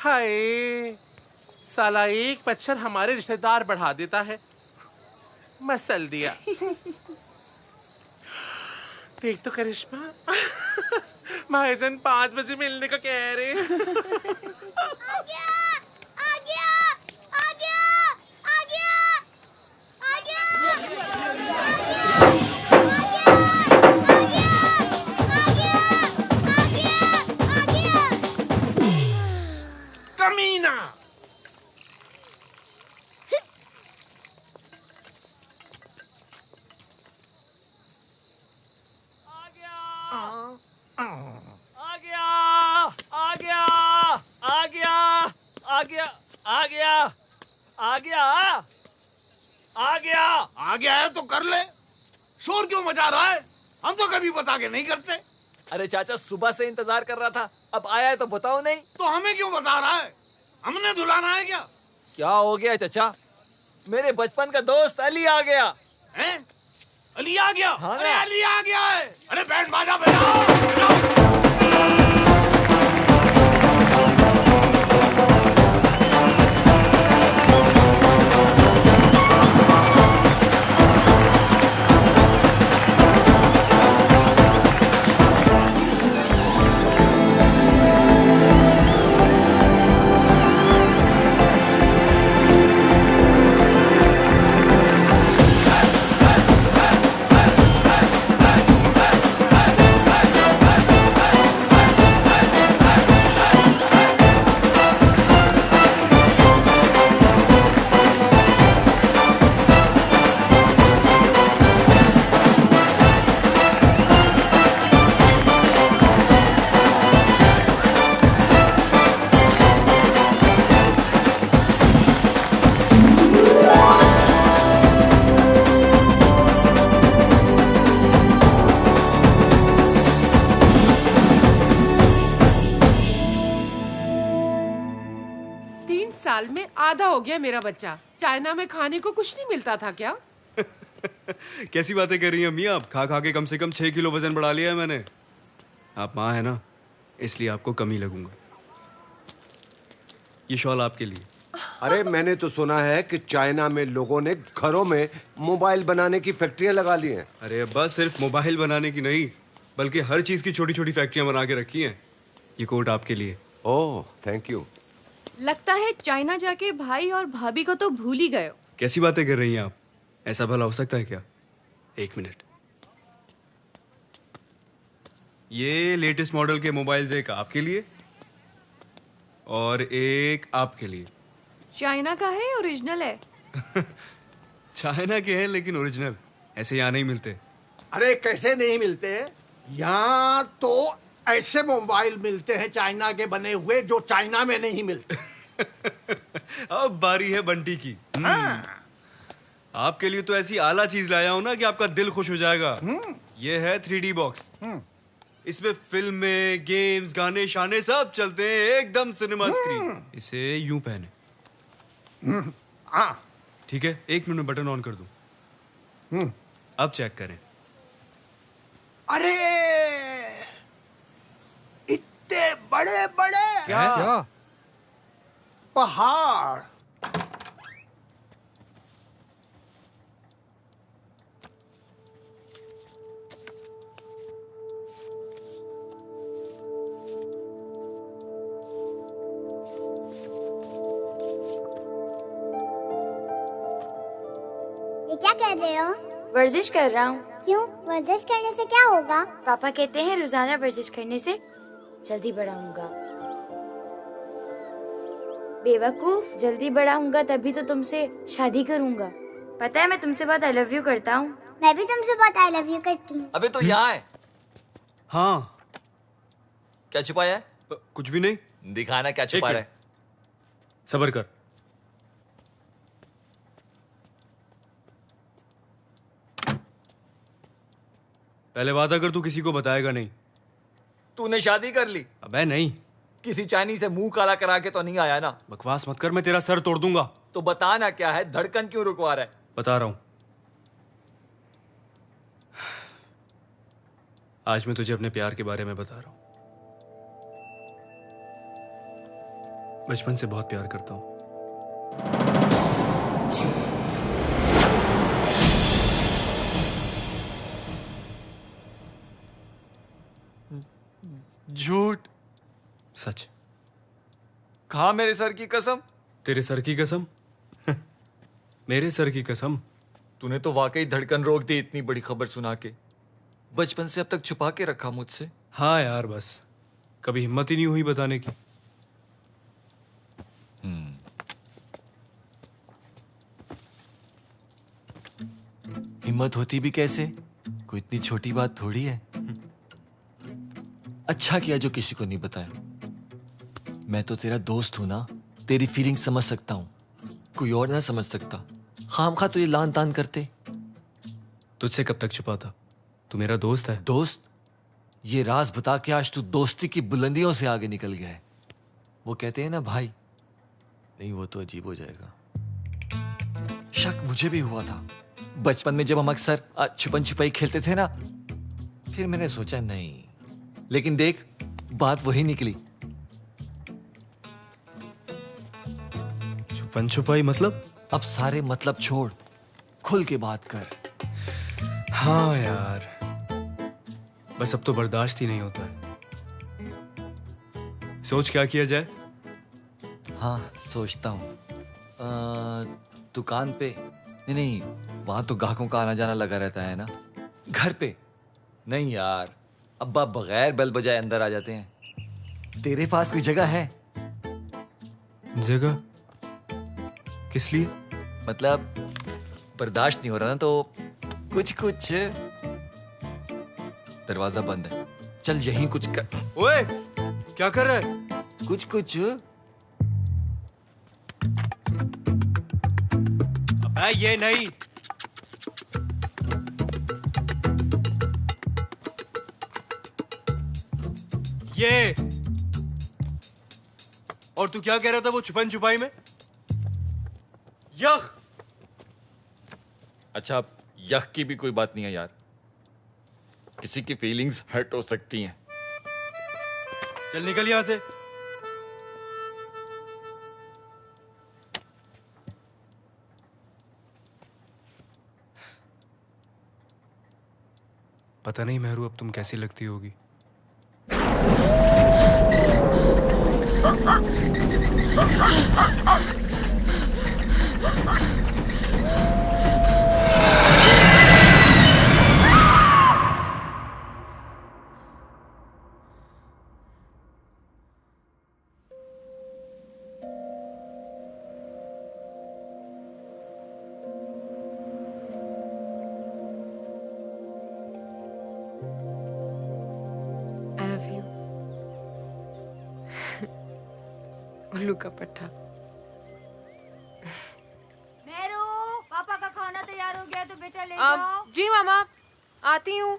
हाय, साला एक मच्छर हमारे रिश्तेदार बढ़ा देता है। मसल दिया। देख तो करिश्मा, महाजन 5 बजे मिलने का कह रहे। आ गया, आ गया, आ गया, आ गया, आ गया, आ गया, आ गया, आ गया। कमीना! आ गया है तो कर ले। शोर क्यों मचा रहा है? हम तो कभी बता के नहीं करते। अरे चाचा, सुबह से इंतजार कर रहा था, अब आया है तो बताओ नहीं। तो हमें क्यों बता रहा है? हमने धुलाना है क्या? क्या हो गया चाचा? मेरे बचपन का दोस्त अली आ गया। हैं? अली आ गया? हाँ अरे ना। अली आ गया है। अरे बैंड बाजा बजाओ, बजाओ। साल में आधा हो गया मेरा बच्चा। चाइना में खाने को कुछ नहीं मिलता था क्या? कैसी बातें कर रही हैं अम्मी आप? खा खा के कम से कम 6 किलो वजन बढ़ा लिया है मैंने। आप माँ है ना, इसलिए आपको कम ही लगूंगा। ये शॉल आपके लिए। अरे मैंने तो सुना है कि चाइना में लोगों ने घरों में मोबाइल बनाने की फैक्ट्रियां लगा ली हैं। अरे अब्बा, सिर्फ मोबाइल बनाने की नहीं, बल्कि हर चीज की छोटी छोटी फैक्ट्रियां बना के रखी हैं। ये कोट आपके लिए। ओह थैंक यू। लगता है चाइना जाके भाई और भाभी को तो भूल ही गए हो। कैसी बातें कर रही हैं आप? ऐसा भला हो सकता है क्या? एक मिनट। ये लेटेस्ट मॉडल के मोबाइल्स, एक आपके लिए और एक आपके लिए। चाइना का है, ओरिजिनल है? चाइना के हैं लेकिन ओरिजिनल ऐसे यहाँ नहीं मिलते। अरे कैसे नहीं मिलते? यहाँ तो ऐसे मोबाइल मिलते हैं चाइना के बने हुए जो चाइना में नहीं मिलते। अब बारी है बंटी की। आपके लिए तो ऐसी आला चीज लाया हूं ना कि आपका दिल खुश हो जाएगा। ये है 3D बॉक्स। इसमें फिल्में, गेम्स, गाने शाने सब चलते हैं, एकदम सिनेमा स्क्रीन। इसे यूं पहने। ठीक है, 1 मिनट में बटन ऑन कर दूं। अब चेक करें। अरे इतने बड़े बड़े क्या? पहाड़। ये क्या कर रहे हो? वर्जिश कर रहा हूँ। क्यों? वर्जिश करने से क्या होगा? पापा कहते हैं रोजाना वर्जिश करने से जल्दी बड़ा होऊंगा। बेवकूफ, जल्दी बड़ा होऊंगा तभी तो तुमसे शादी करूंगा। पता है मैं तुमसे बहुत आई लव यू करता हूँ। मैं भी तुमसे बहुत आई लव यू करती हूँ। अबे तो यहाँ है। हाँ। क्या छुपाया है? कुछ भी नहीं। दिखाना क्या छुपा रहा है। सब्र कर। पहले वादा कर तू किसी को बताएगा नहीं। तूने शादी कर ली? अबे नहीं। किसी चाइनीज से मुंह काला करा के तो नहीं आया ना? बकवास मत कर, मैं तेरा सर तोड़ दूंगा। तो बता ना क्या है, धड़कन क्यों रुकवा रहा है? बता रहा हूं। आज मैं तुझे अपने प्यार के बारे में बता रहा हूं। बचपन से बहुत प्यार करता हूँ। झूठ। सच। खा मेरे सर की कसम। तेरे सर की कसम? मेरे सर की कसम। तूने तो वाकई धड़कन रोक दी इतनी बड़ी खबर सुना के। बचपन से अब तक छुपा के रखा मुझसे। हाँ यार, बस कभी हिम्मत ही नहीं हुई बताने की। हिम्मत होती भी कैसे? कोई इतनी छोटी बात थोड़ी है। अच्छा किया जो किसी को नहीं बताया। मैं तो तेरा दोस्त हूं ना, तेरी फीलिंग समझ सकता हूं, कोई और ना समझ सकता। खामखा तुझे लान तान करते। तुझसे कब तक छुपाता? तू मेरा दोस्त है। दोस्त? ये राज बता के आज तू दोस्ती की बुलंदियों से आगे निकल गया है। वो कहते हैं ना भाई, नहीं वो तो अजीब हो जाएगा। शक मुझे भी हुआ था बचपन में, जब हम अक्सर छुपन छुपाई खेलते थे ना। फिर मैंने सोचा नहीं, लेकिन देख बात वही निकली। छुपन छुपाई मतलब? अब सारे मतलब छोड़, खुल के बात कर। हाँ यार, बस अब तो बर्दाश्त ही नहीं होता है। सोच क्या किया जाए? हाँ सोचता हूँ। दुकान पे नहीं, वहां तो ग्राहकों का आना जाना लगा रहता है ना। घर पे नहीं यार, अब्बा बगैर बेल बजाए अंदर आ जाते हैं। तेरे पास कोई जगह है? जगह? किस लिए? मतलब बर्दाश्त नहीं हो रहा ना, तो कुछ दरवाजा बंद है, चल यहीं कुछ कर। ओए, क्या कर रहा है? कुछ अबे ये नहीं। ये। और तू क्या कह रहा था वो छुपन छुपाई में? यख। अच्छा, यख की भी कोई बात नहीं है यार, किसी की फीलिंग्स हर्ट हो सकती हैं। चल निकल यहां से। पता नहीं मेहरू अब तुम कैसी लगती होगी। I love you. उल्लू का पट्टा। मेरू, पापा का खाना तैयार हो गया तो बेटा ले जाओ। जी मामा, आती हूँ।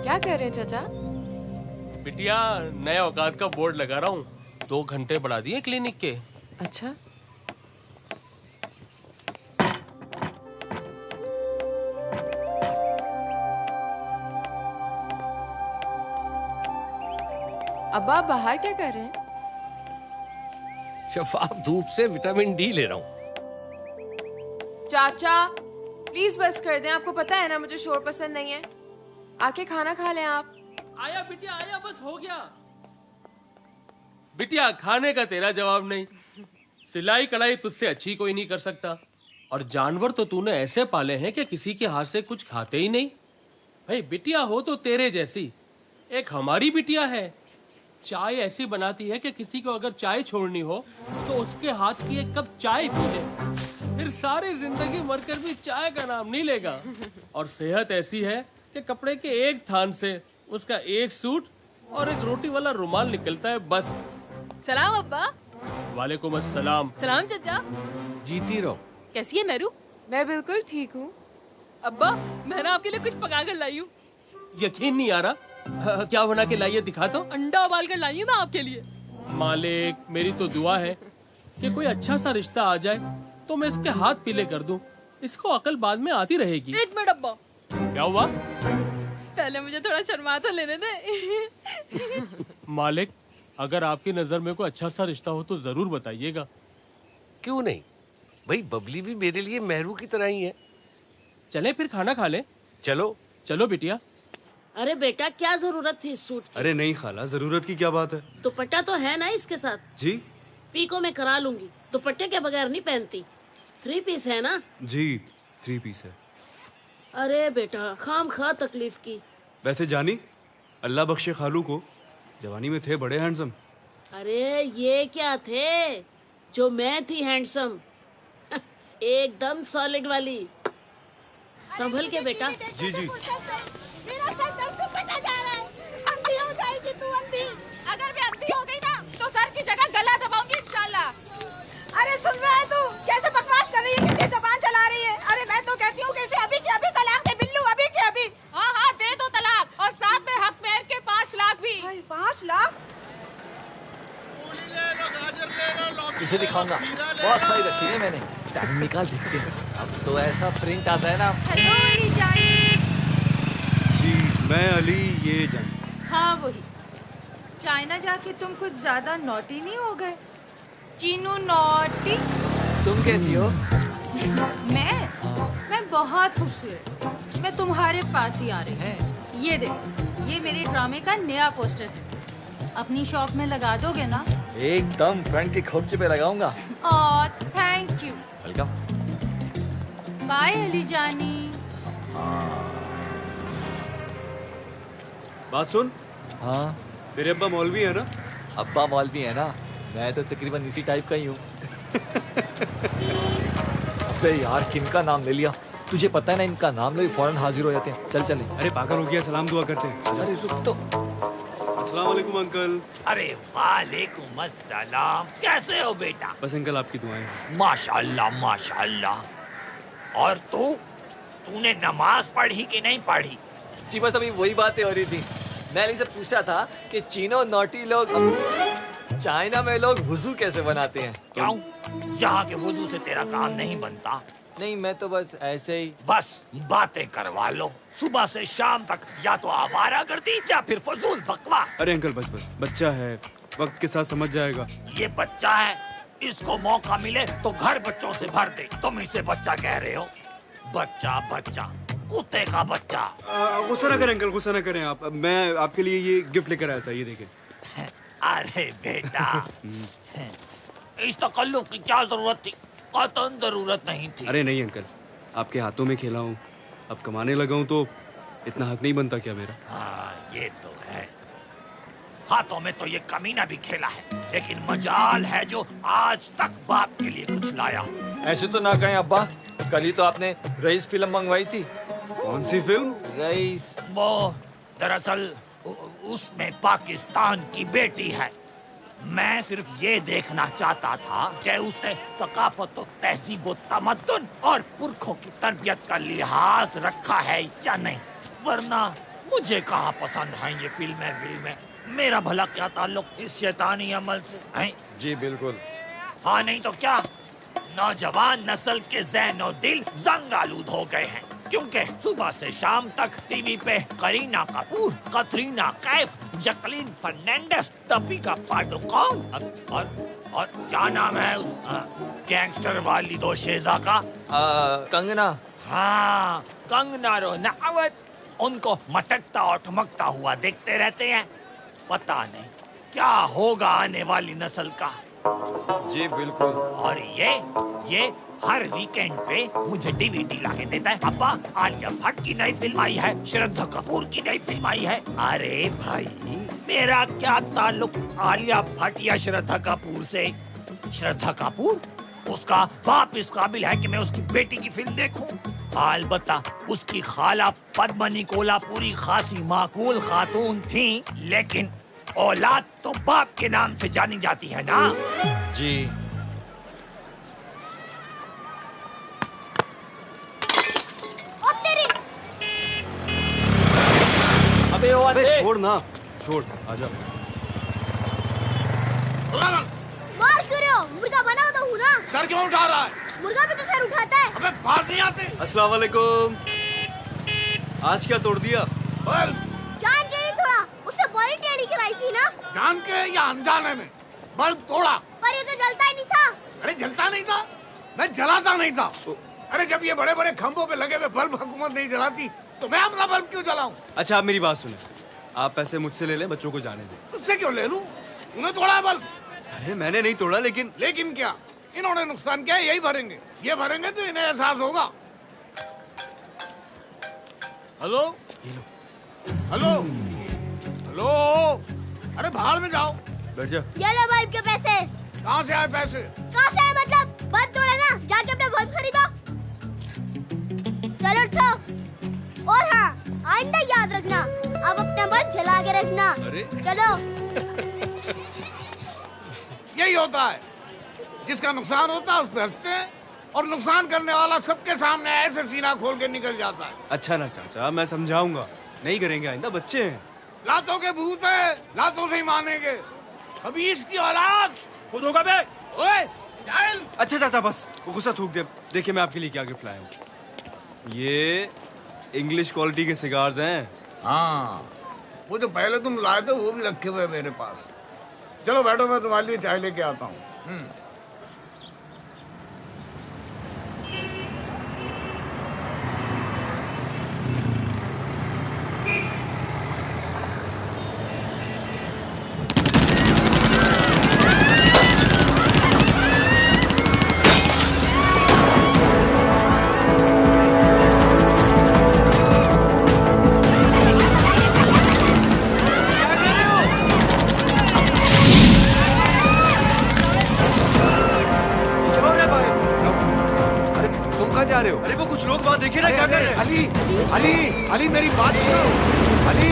क्या कर रहे हैं चाचा? बिटिया, नए औकात का बोर्ड लगा रहा हूँ। 2 घंटे बढ़ा दिए क्लिनिक के। अच्छा, अब्बा बाहर क्या कर रहे हैं? शफाफ धूप से विटामिन डी ले रहा हूँ। चाचा प्लीज बस कर दें, आपको पता है ना मुझे शोर पसंद नहीं है। आके खाना खा लें आप। आया बिटिया आया, बस हो गया। बिटिया, खाने का तेरा जवाब नहीं। सिलाई कढ़ाई तुझसे अच्छी कोई नहीं कर सकता। और जानवर तो तूने ऐसे पाले हैं कि किसी के हाथ से कुछ खाते ही नहीं। भाई बिटिया हो तो तेरे जैसी, एक हमारी बिटिया है, चाय ऐसी बनाती है कि किसी को अगर चाय छोड़नी हो तो उसके हाथ की एक कप चाय पी ले, फिर सारी जिंदगी मरकर भी चाय का नाम नहीं लेगा। और सेहत ऐसी है कि कपड़े के एक थान से उसका एक सूट और एक रोटी वाला रुमाल निकलता है बस। सलाम अब्बा। वालेकुम अस्सलाम। सलाम चचा। जीती रहो। कैसी है मेरू? मैं बिल्कुल ठीक हूँ। अब्बा, मैं ना आपके लिए कुछ पका कर लाई हूँ। यकीन नहीं आ रहा। क्या बना के लाइए, दिखा तो। अंडा उबाल कर लाई हूँ मैं आपके लिए। मालिक, मेरी तो दुआ है कि कोई अच्छा सा रिश्ता आ जाए तो मैं इसके हाथ पीले कर दूं। इसको अकल बाद में आती रहेगी। एक मिनट अब्बा, क्या हुआ? पहले मुझे थोड़ा शर्मा तो लेने दे। मालिक, अगर आपकी नजर में कोई अच्छा सा रिश्ता हो तो जरूर बताइएगा। क्यों नहीं भाई, बबली भी मेरे लिए मेहरू की तरह ही है। चले फिर खाना खा ले। चलो चलो बिटिया। अरे बेटा, क्या जरूरत थी इस सूट की? अरे नहीं खाला, जरूरत की क्या बात है। दुपट्टा तो है ना इसके साथ? जी पीको में करा लूंगी, दुपट्टे के बगैर नहीं पहनती। 3 पीस है ना? जी 3 पीस है। अरे बेटा, खाम खा तकलीफ की। वैसे जानी, अल्लाह बख्शे खालू को, जवानी में थे बड़े हैंडसम। अरे ये क्या थे जो मैं थी हैंडसम। एकदम सॉलिड वाली। संभल के बेटा। जी जी। मेरा सर दर्द से फटा जा रहा है। अंधी हो जाएगी तू, अंधी। अगर मैं अंधी हो गई ना तो सर की जगह गला दबाऊंगी इंशाल्लाह। अरे सुन रहा है तू? कैसे बकवास कर रही है, कितनी जबान चला रही है। अरे मैं तो कहती हूँ कि इसे अभी के अभी तलाक दे बिल्लू, अभी के अभी। हाँ हाँ, दे दो तलाक, और साथ में हक मेहर के 5 लाख भी। 5 लाख? इसे दिखाऊंगा, बहुत सही रखी है मैंने। टाइम निकाल जीतते हैं। अब तो ऐसा प्रिंट आता है ना। हेलो अली जान। जी मैं अली, ये जान। हाँ वही। चाइना जाके तुम कुछ ज्यादा नॉटी नहीं हो गए? चीनू नॉटी। तुम कैसी हो? मैं बहुत खूबसूरत। मैं तुम्हारे पास ही आ रही हूँ। ये देखो, ये मेरे ड्रामे का नया पोस्टर है। अपनी शॉप में लगा दोगे ना? एकदम फ्रंट के खोपचे पे लगाऊंगा। Oh thank you. Welcome. Bye Ali Jani. बात सुन। हाँ, तेरे अब्बा मौलवी है ना? अब्बा मौलवी है ना, मैं तो तकरीबन इसी टाइप का ही हूँ। अबे यार, किनका नाम ले लिया? तुझे पता है ना, इनका नाम लो फौरन हाजिर हो जाते हैं। चल चले। अरे पागल हो गया, सलाम दुआ करते हैं। अरे रुक तो। अस्सलाम वालेकुम अंकल। अरे वालेकुम अस्सलाम। कैसे हो बेटा? बस अंकल आपकी दुआएं। माशाल्लाह माशाल्लाह। और तूने नमाज पढ़ी कि नहीं पढ़ी? जी बस अभी वही बातें हो रही थी। मैं अली से पूछा था कि चीनो नोटी लोग चाइना में लोग वुजू कैसे बनाते हैं। क्यों? यहाँ के वुजू से तेरा काम नहीं बनता। नहीं, मैं तो बस ऐसे ही। बस बातें करवा लो सुबह से शाम तक, या तो आवारागर्दी या फिर फजूल बकवास। अरे अंकल बस बस, बच्चा है, वक्त के साथ समझ जाएगा। ये बच्चा है, इसको मौका मिले तो घर बच्चों से भर दे। तुम इसे बच्चा कह रहे हो? बच्चा बच्चा, कुत्ते का बच्चा। गुस्सा ना करें अंकल, गुस्सा ना करें आप। मैं आपके लिए ये गिफ्ट लेकर आया था, ये देखें। अरे बेटा, इस तकल्लुफ की क्या जरूरत थी? कतई जरूरत नहीं थी। अरे नहीं अंकल, आपके हाथों में खेला हूँ, अब कमाने लगा हूँ तो इतना हक नहीं बनता क्या मेरा? हाँ ये तो है, हाथों में तो ये कमीना भी खेला है, लेकिन मजाल है जो आज तक बाप के लिए कुछ लाया। ऐसे तो ना कहें अब्बा, कल ही तो आपने रईस फिल्म मंगवाई थी। कौन सी फिल्म? रईस। वो दरअसल उसमें पाकिस्तान की बेटी है। मैं सिर्फ ये देखना चाहता था कि उसने सकाफत और तहजीब और तमद्दुन और पुरखों की तरबियत का लिहाज रखा है या नहीं, वरना मुझे कहाँ पसंद है ये फिल्में। मेरा भला क्या ताल्लुक इस शैतानी अमल से है? जी बिल्कुल। हाँ नहीं तो क्या, नौजवान नस्ल के ज़हन और दिल जंग आलूद हो गए हैं, क्योंकि सुबह से शाम तक टीवी पे करीना कपूर, कतरीना कैफ, जैकलीन फर्नांडिस, दीपिका पादुकोण और क्या नाम है उस गैंगस्टर वाली दो शेजा का? कंगना। हाँ, कंगना रनौत। उनको मटकता और ठमकता हुआ देखते रहते हैं। पता नहीं क्या होगा आने वाली नस्ल का। जी बिल्कुल। और ये हर वीकेंड पे मुझे डीवीडी लाके देता है। अब्बा, आलिया भट्ट की नई फिल्म आई है, श्रद्धा कपूर की नई फिल्म आई है। अरे भाई, मेरा क्या ताल्लुक आलिया भट्ट या श्रद्धा कपूर से? श्रद्धा कपूर, उसका बाप इस काबिल है कि मैं उसकी बेटी की फिल्म देखूं? अलबत्ता उसकी खाला पद्मनी कोल्हापुरी खासी माकूल खातून थी, लेकिन औलाद तो बाप के नाम से जानी जाती है ना। जी। आवाज अबे दे। छोड़ ना, छोड़, आजा। मार क्यों रहे हो? मुर्गा बना हो तो हूँ ना। सर क्यों उठा रहा है? मुर्गा भी तो सर उठाता है। अबे बात नहीं आती। अस्सलाम वालेकुम। आज क्या तोड़ दिया? जान के नहीं तोड़ा, उससे बॉडी टेढ़ी कराई थी ना। जान के या अनजाने में बल्ब तोड़ा। पर ये तो जलता ही नहीं था। अरे जलता नहीं था, मैं जलाता नहीं था। अरे जब ये बड़े बड़े खंभों पे लगे हुए बल्ब हुकूमत नहीं जलाती तो मैं अपना बल्ब क्यों जलाऊं? अच्छा आप मेरी बात सुने, आप पैसे मुझसे ले लें, बच्चों को जाने दें। तुझसे क्यों ले लूं? तूने तोड़ा है बल्ब। अरे मैंने नहीं तोड़ा, लेकिन क्या? इन्होंने नुकसान किया, यही भरेंगे। ये भरेंगे तो इन्हें एहसास होगा। हेलो हेलो हेलो, अरे बाहर में जाओ। बैठ जा। ये लो बल्ब के पैसे। कहाँ से आए पैसे? कहाँ से आए मतलब? बल्ब तोड़ा ना, जाके अपना बल्ब खरीदो। चलो उठो। और हाँ, आइंदा याद रखना, अब अपना बल्ब जला के रखना। अरे चलो। यही होता है, जिसका नुकसान होता है उस पर हंसते हैं और नुकसान करने वाला सबके सामने ऐसे सीना खोल के निकल जाता है। अच्छा ना चाचा, मैं समझाऊंगा, नहीं करेंगे आइंदा, बच्चे हैं। लातों के भूत है, लातों से ही मानेंगे। अभी इसकी औलाद खुद होगा बे। ओए जाहिल। अच्छा चाचा बस, वो गुस्सा थूक दे। देखिए मैं आपके लिए क्या गिफ्ट लाया हूँ। ये इंग्लिश क्वालिटी के सिगार्स हैं। हाँ, वो जो पहले तुम लाए थे वो भी रखे हुए मेरे पास। चलो बैठो, मैं तुम्हारे लिए चाय लेके आता हूँ। अरे वो कुछ लोग वहाँ देखे ना क्या कर रहे हैं। अली अली अली मेरी बात सुनो। अली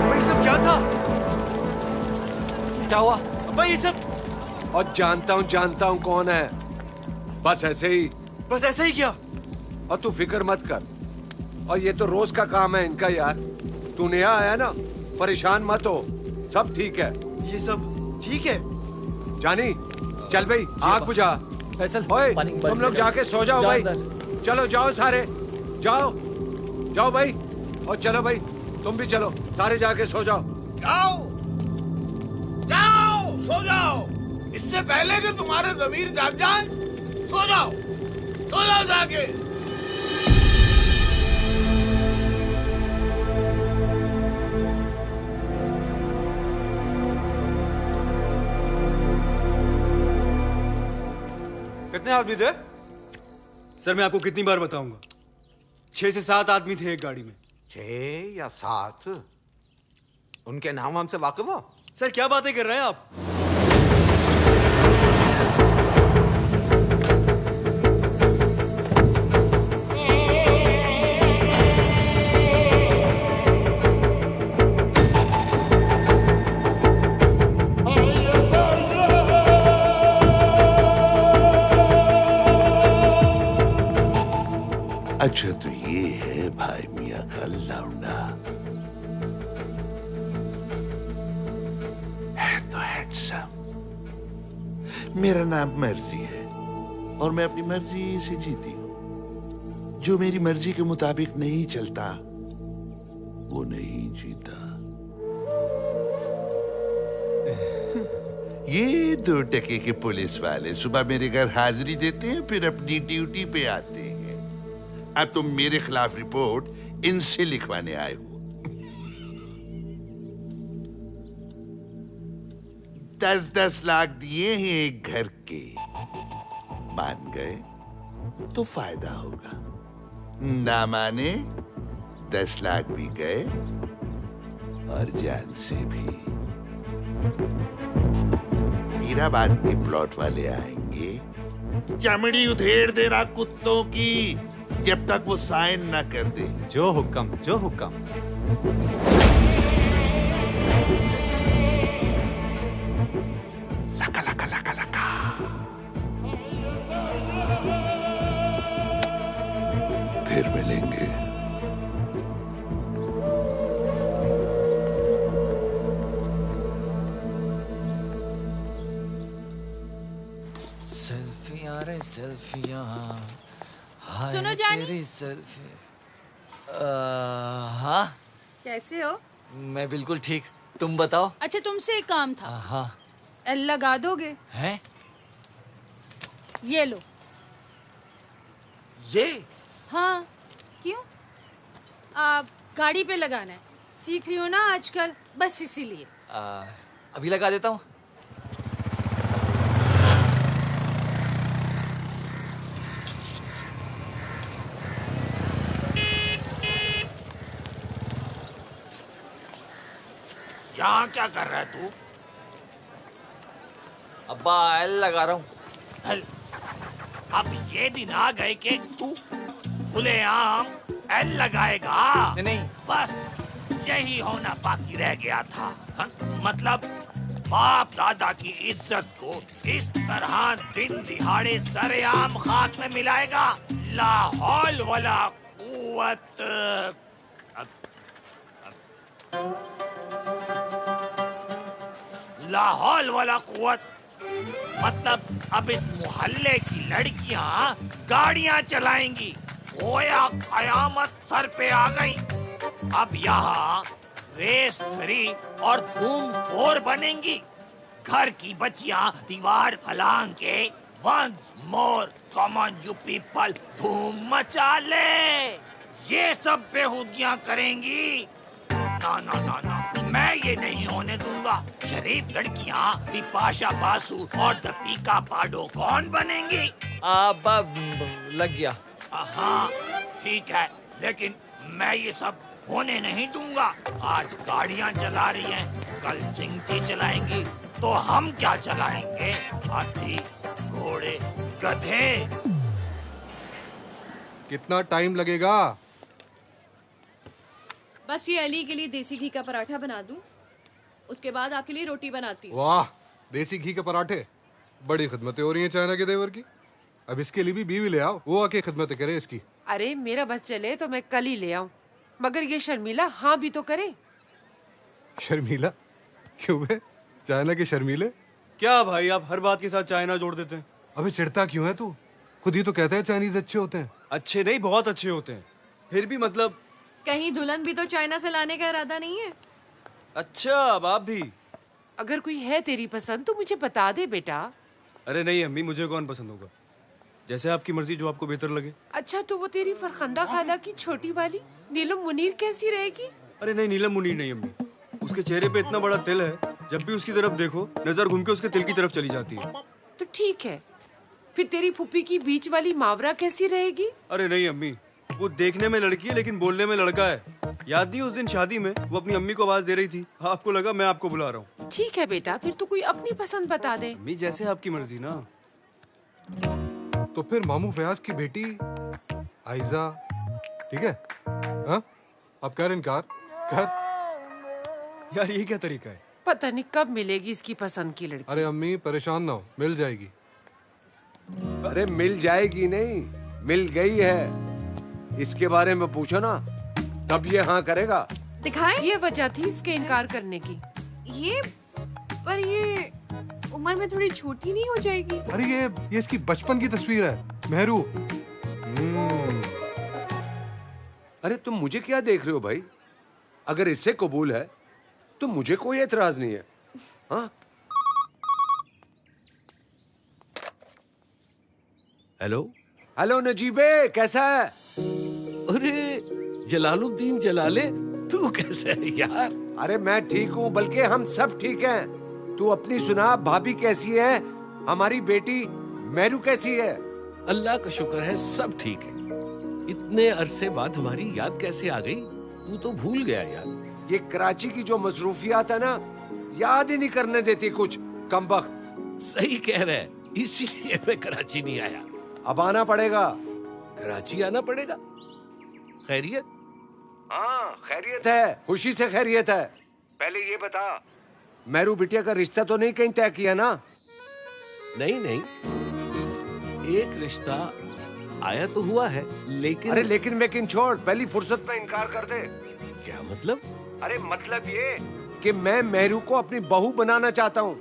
भाई सब क्या था? क्या हुआ? भाई ये सब। और जानता हूँ कौन है। बस ऐसे ही। बस ऐसे ही क्या? और तू फिक्र मत कर। और ये तो रोज का काम है इनका यार। तू नया आया ना, परेशान मत हो, सब ठीक है। ये सब ठीक है? जानी चल भाई, आग बुझा। ओए तुम लोग जाके सो जाओ भाई। चलो जाओ सारे, जाओ जाओ भाई। और चलो भाई तुम भी चलो, सारे जाके सो जाओ। जाओ जाओ सो जाओ, इससे पहले कि तुम्हारे ज़मीर जाग जाए। सो जाओ जाके। कितने आदमी थे? सर मैं आपको कितनी बार बताऊंगा, 6 से 7 आदमी थे एक गाड़ी में। 6 या 7? उनके नाम हमसे वाकिफ हो? सर क्या बातें कर रहे हैं आप? अच्छा तो ये है भाई मियां का लौंडा। है तो हैंडसम। मेरा नाम मर्जी है और मैं अपनी मर्जी से जीती हूं। जो मेरी मर्जी के मुताबिक नहीं चलता वो नहीं जीता। ये 2 टके के पुलिस वाले सुबह मेरे घर हाजिरी देते हैं, फिर अपनी ड्यूटी पे आते हैं। अब तुम मेरे खिलाफ रिपोर्ट इनसे लिखवाने आए हो। 10-10 लाख दिए हैं एक घर के। मान गए तो फायदा होगा, ना माने 10 लाख भी गए और जान से भी। मीराबाद के प्लॉट वाले आएंगे, चमड़ी उधेड़ देना कुत्तों की जब तक वो साइन ना कर दे। जो हुक्म जो हुक्म। लका लका लका लका। सेल्फियां रे सेल्फियां, हाय सुनो जानी। तेरी सेल्फी। हाँ, कैसे हो? मैं बिल्कुल ठीक, तुम बताओ। अच्छा, तुमसे एक काम था। हाँ। एल लगा दोगे? हैं? ये लो। ये? हाँ, क्यों? आप गाड़ी पे लगाना है, सीख रही हो ना आजकल, बस इसीलिए। अभी लगा देता हूँ। यहाँ क्या कर रहा है तू? अब्बा एल लगा रहा हूँ। एल? अब ये दिन आ गए कि तू खुलेआम एल लगाएगा? नहीं। बस यही होना बाकी रह गया था। हा? मतलब बाप दादा की इज्जत को इस तरह दिन दिहाड़े सरेआम खाक में मिलाएगा? ला हौल वला कुव्वत। ला हौल वला कुव्वत मतलब अब इस मोहल्ले की लड़कियां गाड़ियां चलाएंगी। गोया कयामत सर पे आ गई। अब यहाँ रेस 3 और धूम 4 बनेंगी। घर की बच्चियां दीवार फलांग के once more come on you people धूम मचा ले, ये सब बेहूदगियां करेंगी। ना ना ना ना, मैं ये नहीं होने दूंगा। शरीफ लड़कियां बिपाशा बासु और दीपिका पाडुकोण बनेंगी। अब्बा लग गया। हाँ ठीक है, लेकिन मैं ये सब होने नहीं दूंगा। आज गाड़ियां चला रही हैं, कल चिंची चलाएंगी, तो हम क्या चलाएंगे? हाथी, घोड़े, गधे। कितना टाइम लगेगा? बस ये अली के लिए देसी घी का पराठा बना दूं, उसके बाद आपके लिए रोटी बनाती हूँ। वाह, देसी घी के पराठे, बड़ी खिदमतें हो रही हैं चाइना के देवर की। अब इसके लिए भी बीवी ले आओ, वो आके खिदमतें करे इसकी। अरे मेरा बस चले तो मैं कल ही ले आऊं, मगर ये शर्मिला हाँ भी तो करे। शर्मिला? क्यों बे? चाइना के शर्मीले? क्या भाई, आप हर बात के साथ चाइना जोड़ देते हैं। अबे चिढ़ता क्यों है तू? खुद ही तो कहता है चाइनीज अच्छे होते हैं। अच्छे नहीं, बहुत अच्छे होते हैं। फिर भी मतलब कहीं दुल्हन भी तो चाइना से लाने का इरादा नहीं है? अच्छा, अब आप भी? अगर कोई है तेरी पसंद तो मुझे बता दे बेटा। अरे नहीं अम्मी, मुझे कौन पसंद होगा? जैसे आपकी मर्जी, जो आपको बेहतर लगे। अच्छा, तो वो तेरी फरखंदा खाला की छोटी वाली नीलम मुनीर कैसी रहेगी? अरे नहीं, नीलम मुनीर नहीं अम्मी। उसके चेहरे पे इतना बड़ा तिल है, जब भी उसकी तरफ देखो नजर घूम के उसके तिल की तरफ चली जाती है। तो ठीक है, फिर तेरी फूफी की बीच वाली मावरा कैसी रहेगी? अरे नहीं अम्मी, वो देखने में लड़की है लेकिन बोलने में लड़का है। याद नहीं, उस दिन शादी में वो अपनी अम्मी को आवाज दे रही थी, आपको लगा मैं आपको बुला रहा हूँ। ठीक है बेटा, फिर तो कोई अपनी पसंद बता दे। अम्मी जैसे आपकी मर्जी ना। तो फिर मामू फयाज की बेटी आइजा, ठीक है? हाँ? अब कर इनकार कर। यार ये क्या तरीका है? पता नहीं कब मिलेगी इसकी पसंद की लड़की। अरे अम्मी परेशान ना हो, मिल जाएगी। अरे मिल जाएगी नहीं, मिल गई है। इसके बारे में पूछो ना, तब ये हाँ करेगा। दिखाए? ये वजह थी इसके इनकार करने की। ये पर ये उम्र में थोड़ी छोटी नहीं हो जाएगी? अरे ये इसकी बचपन की तस्वीर है, मेहरू। अरे तुम मुझे क्या देख रहे हो भाई? अगर इससे कबूल है तो मुझे कोई एतराज नहीं है। हाँ? हेलो हेलो नजीबे, कैसा है? अरे जलालुद्दीन जलाले, तू कैसा है यार? अरे मैं ठीक हूँ, बल्कि हम सब ठीक हैं। तू अपनी सुना, भाभी कैसी है? हमारी बेटी मेहरू कैसी है? अल्लाह का शुक्र है, सब ठीक है। इतने अरसे बाद हमारी याद कैसे आ गई? तू तो भूल गया यार। ये कराची की जो मसरूफियात है ना, याद ही नहीं करने देती कुछ, कमबख्त। सही कह रहा है, इसीलिए मैं कराची नहीं आया। अब आना पड़ेगा। कराची आना पड़ेगा? खैरियत? हाँ खैरियत है, खुशी से खैरियत है। पहले ये बता, मेहरू बिटिया का रिश्ता तो नहीं कहीं तय किया ना? नहीं नहीं, एक रिश्ता आया तो हुआ है, लेकिन अरे लेकिन छोड़, पहली फुर्सत में इनकार कर दे। क्या मतलब? अरे मतलब ये कि मैं मेहरू को अपनी बहू बनाना चाहता हूँ।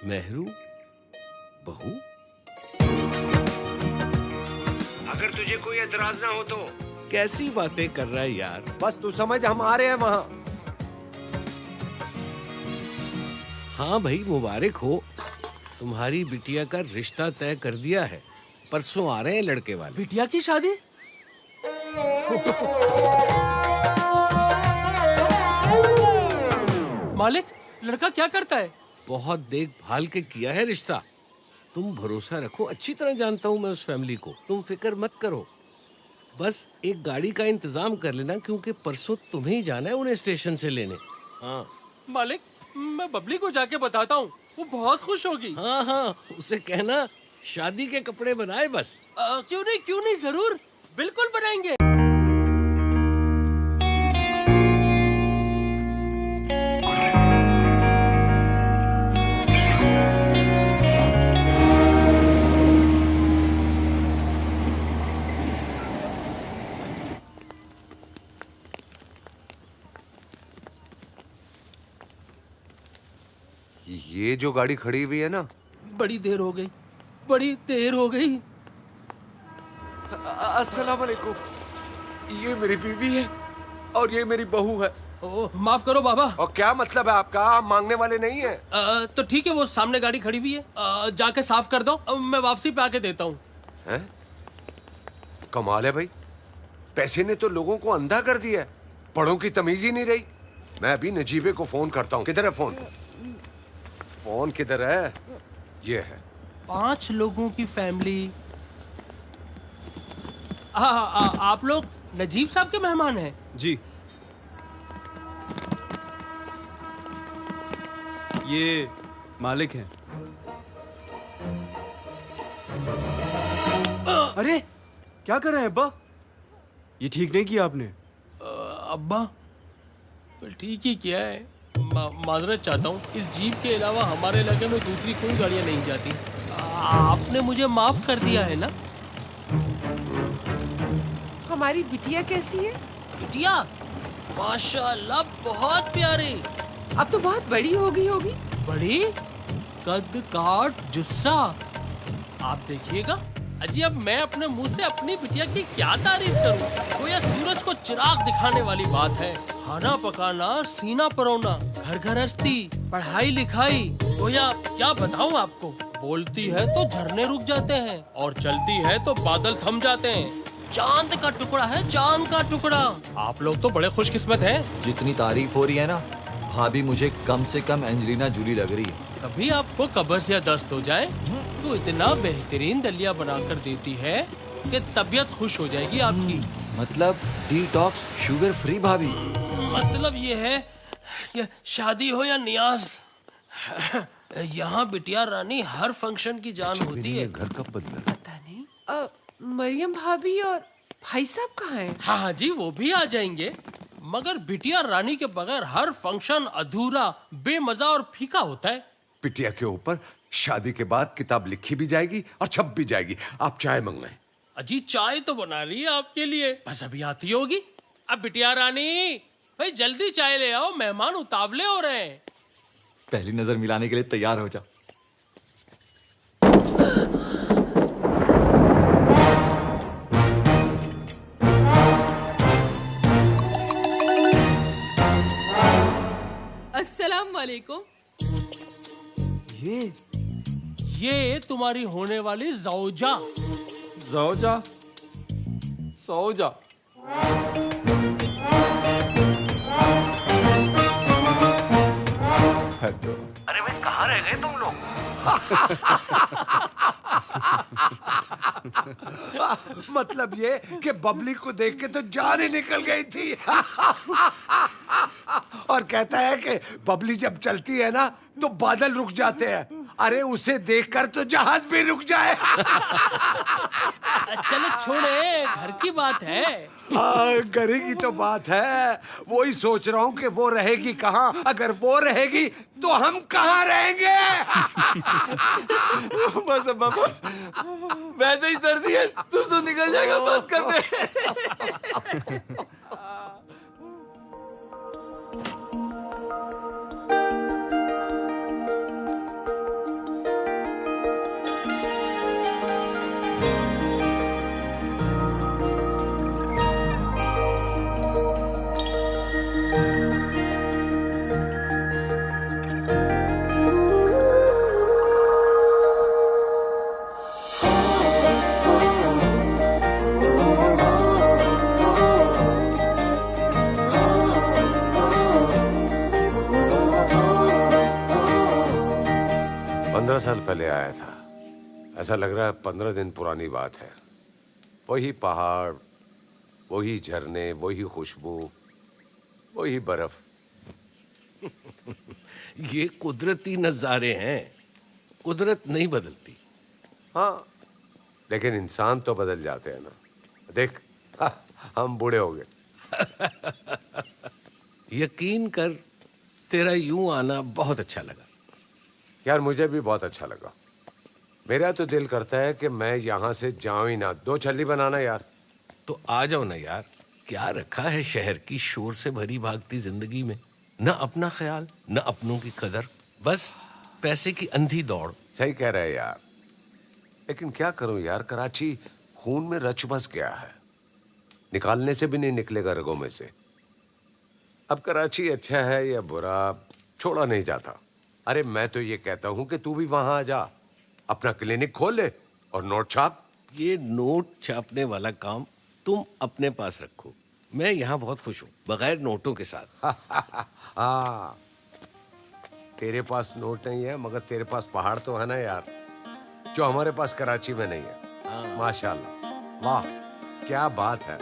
मेहरू बहू? तुझे कोई एतराज ना हो तो। कैसी बातें कर रहा है यार। बस तू समझ, हम आ रहे हैं वहाँ। हाँ भाई, मुबारक हो, तुम्हारी बिटिया का रिश्ता तय कर दिया है। परसों आ रहे हैं लड़के वाले। बिटिया की शादी? मालिक, लड़का क्या करता है? बहुत देखभाल के किया है रिश्ता। तुम भरोसा रखो, अच्छी तरह जानता हूँ मैं उस फैमिली को, तुम फिक्र मत करो। बस एक गाड़ी का इंतजाम कर लेना, क्योंकि परसों तुम्हें ही जाना है उन्हें स्टेशन से लेने। हाँ मालिक, मैं बबली को जाके बताता हूँ, वो बहुत खुश होगी। हाँ हाँ, उसे कहना शादी के कपड़े बनाए बस। क्यों नहीं, जरूर, बिल्कुल बनाएंगे। ये जो गाड़ी खड़ी हुई है ना, बड़ी देर हो गई। अस्सलाम वालेकुम। ये मेरी बीवी है और ये मेरी बहू है। ओह, माफ करो बाबा। और क्या मतलब है आपका? आप मांगने वाले नहीं है? तो ठीक है, वो सामने गाड़ी खड़ी हुई है, जाके साफ कर दो, मैं वापसी पे आके देता हूँ। कमाल है भाई, पैसे ने तो लोगों को अंधा कर दिया है, बड़ों की तमीज ही नहीं रही। मैं अभी नजीबे को फोन करता हूँ। किधर है फोन? फोन किधर है? ये है। 5 लोगों की फैमिली। आप लोग नजीब साहब के मेहमान हैं? जी। ये मालिक हैं। अरे क्या कर रहे हैं अब्बा? ये ठीक नहीं किया आपने। अब्बा तो ठीक ही किया है। माजरत चाहता हूँ, इस जीप के अलावा हमारे इलाके में दूसरी कोई गाड़ियाँ नहीं जाती। आपने मुझे माफ कर दिया है ना? हमारी बिटिया कैसी है? बिटिया माशाल्लाह बहुत प्यारी। अब तो बहुत बड़ी हो गई होगी। बड़ी? कद काट जुस्सा। आप देखिएगा। अजी, अब मैं अपने मुंह से अपनी बिटिया की क्या तारीफ करूं? वो या सूरज को चिराग दिखाने वाली बात है। खाना पकाना, सीना परोना, घर गृहस्थी, पढ़ाई लिखाई, वो या क्या बताऊं आपको। बोलती है तो झरने रुक जाते हैं और चलती है तो बादल थम जाते हैं। चांद का टुकड़ा है, चांद का टुकड़ा। आप लोग तो बड़े खुशकिस्मत हैं। जितनी तारीफ हो रही है ना, भाभी मुझे कम से कम एंजेलिना जूली लग रही है। कभी आपको कब्ज या दस्त हो जाए तो इतना बेहतरीन दलिया बनाकर देती है कि तबीयत खुश हो जाएगी आपकी। मतलब डिटॉक्स शुगर फ्री भाभी? मतलब ये है कि शादी हो या नियाज, यहाँ बिटिया रानी हर फंक्शन की जान होती है। घर कब बदला? पता नहीं। मरियम भाभी और भाई साहब कहाँ हैं? हाँ जी, वो भी आ जाएंगे, मगर बिटिया रानी के बगैर हर फंक्शन अधूरा, बेमजा और फीका होता है। बिटिया के ऊपर शादी के बाद किताब लिखी भी जाएगी और छप भी जाएगी। आप चाय मंगवाएं। अजी, चाय तो बना रही है आपके लिए, बस अभी आती होगी। अब बिटिया रानी भाई जल्दी चाय ले आओ, मेहमान उतावले हो रहे हैं। पहली नजर मिलाने के लिए तैयार हो जा। अस्सलाम वालेकुम। ये तुम्हारी होने वाली ज़ौजा। सौजा। अरे भाई, कहाँ रह गए तुम लोग? मतलब ये कि बबली को देख के तो जान ही निकल गई थी। और कहता है कि बबली जब चलती है ना तो बादल रुक जाते हैं। अरे उसे देखकर तो जहाज भी रुक जाए। चलो छोड़े, घर की बात है। घर की तो बात है, वही सोच रहा हूँ कि वो रहेगी कहाँ। अगर वो रहेगी तो हम कहाँ रहेंगे? बस अब्बा बस, वैसे ही सर्दी है, सुसु निकल जाएगा, बस कर दे। 15 साल पहले आया था। ऐसा लग रहा है 15 दिन पुरानी बात है। वही पहाड़, वही झरने, वही खुशबू, वही बर्फ। ये कुदरती नजारे हैं, कुदरत नहीं बदलती। हाँ, लेकिन इंसान तो बदल जाते हैं ना। देख, हम बूढ़े हो गए। यकीन कर, तेरा यूं आना बहुत अच्छा लगा। यार मुझे भी बहुत अच्छा लगा। मेरा तो दिल करता है कि मैं यहाँ से जाऊं ही ना। 2 छल्ली बनाना यार। तो आ जाओ ना यार। क्या रखा है शहर की शोर से भरी भागती जिंदगी में? न अपना ख्याल, न अपनों की कदर, बस पैसे की अंधी दौड़। सही कह रहे हैं यार, लेकिन क्या करूं यार, कराची खून में रच बस गया है। निकालने से भी नहीं निकलेगा रगों में से। अब कराची अच्छा है या बुरा, छोड़ा नहीं जाता। अरे मैं तो ये कहता हूं कि तू भी वहां आ जा, अपना क्लिनिक खोल ले और नोट छाप। ये नोट छापने वाला काम तुम अपने पास रखो। मैं यहाँ बहुत खुश हूँ, बगैर नोटों के साथ। हाँ, तेरे पास नोट नहीं है, मगर तेरे पास पहाड़ तो है ना यार, जो हमारे पास कराची में नहीं है। माशाल्लाह, वाह क्या बात है।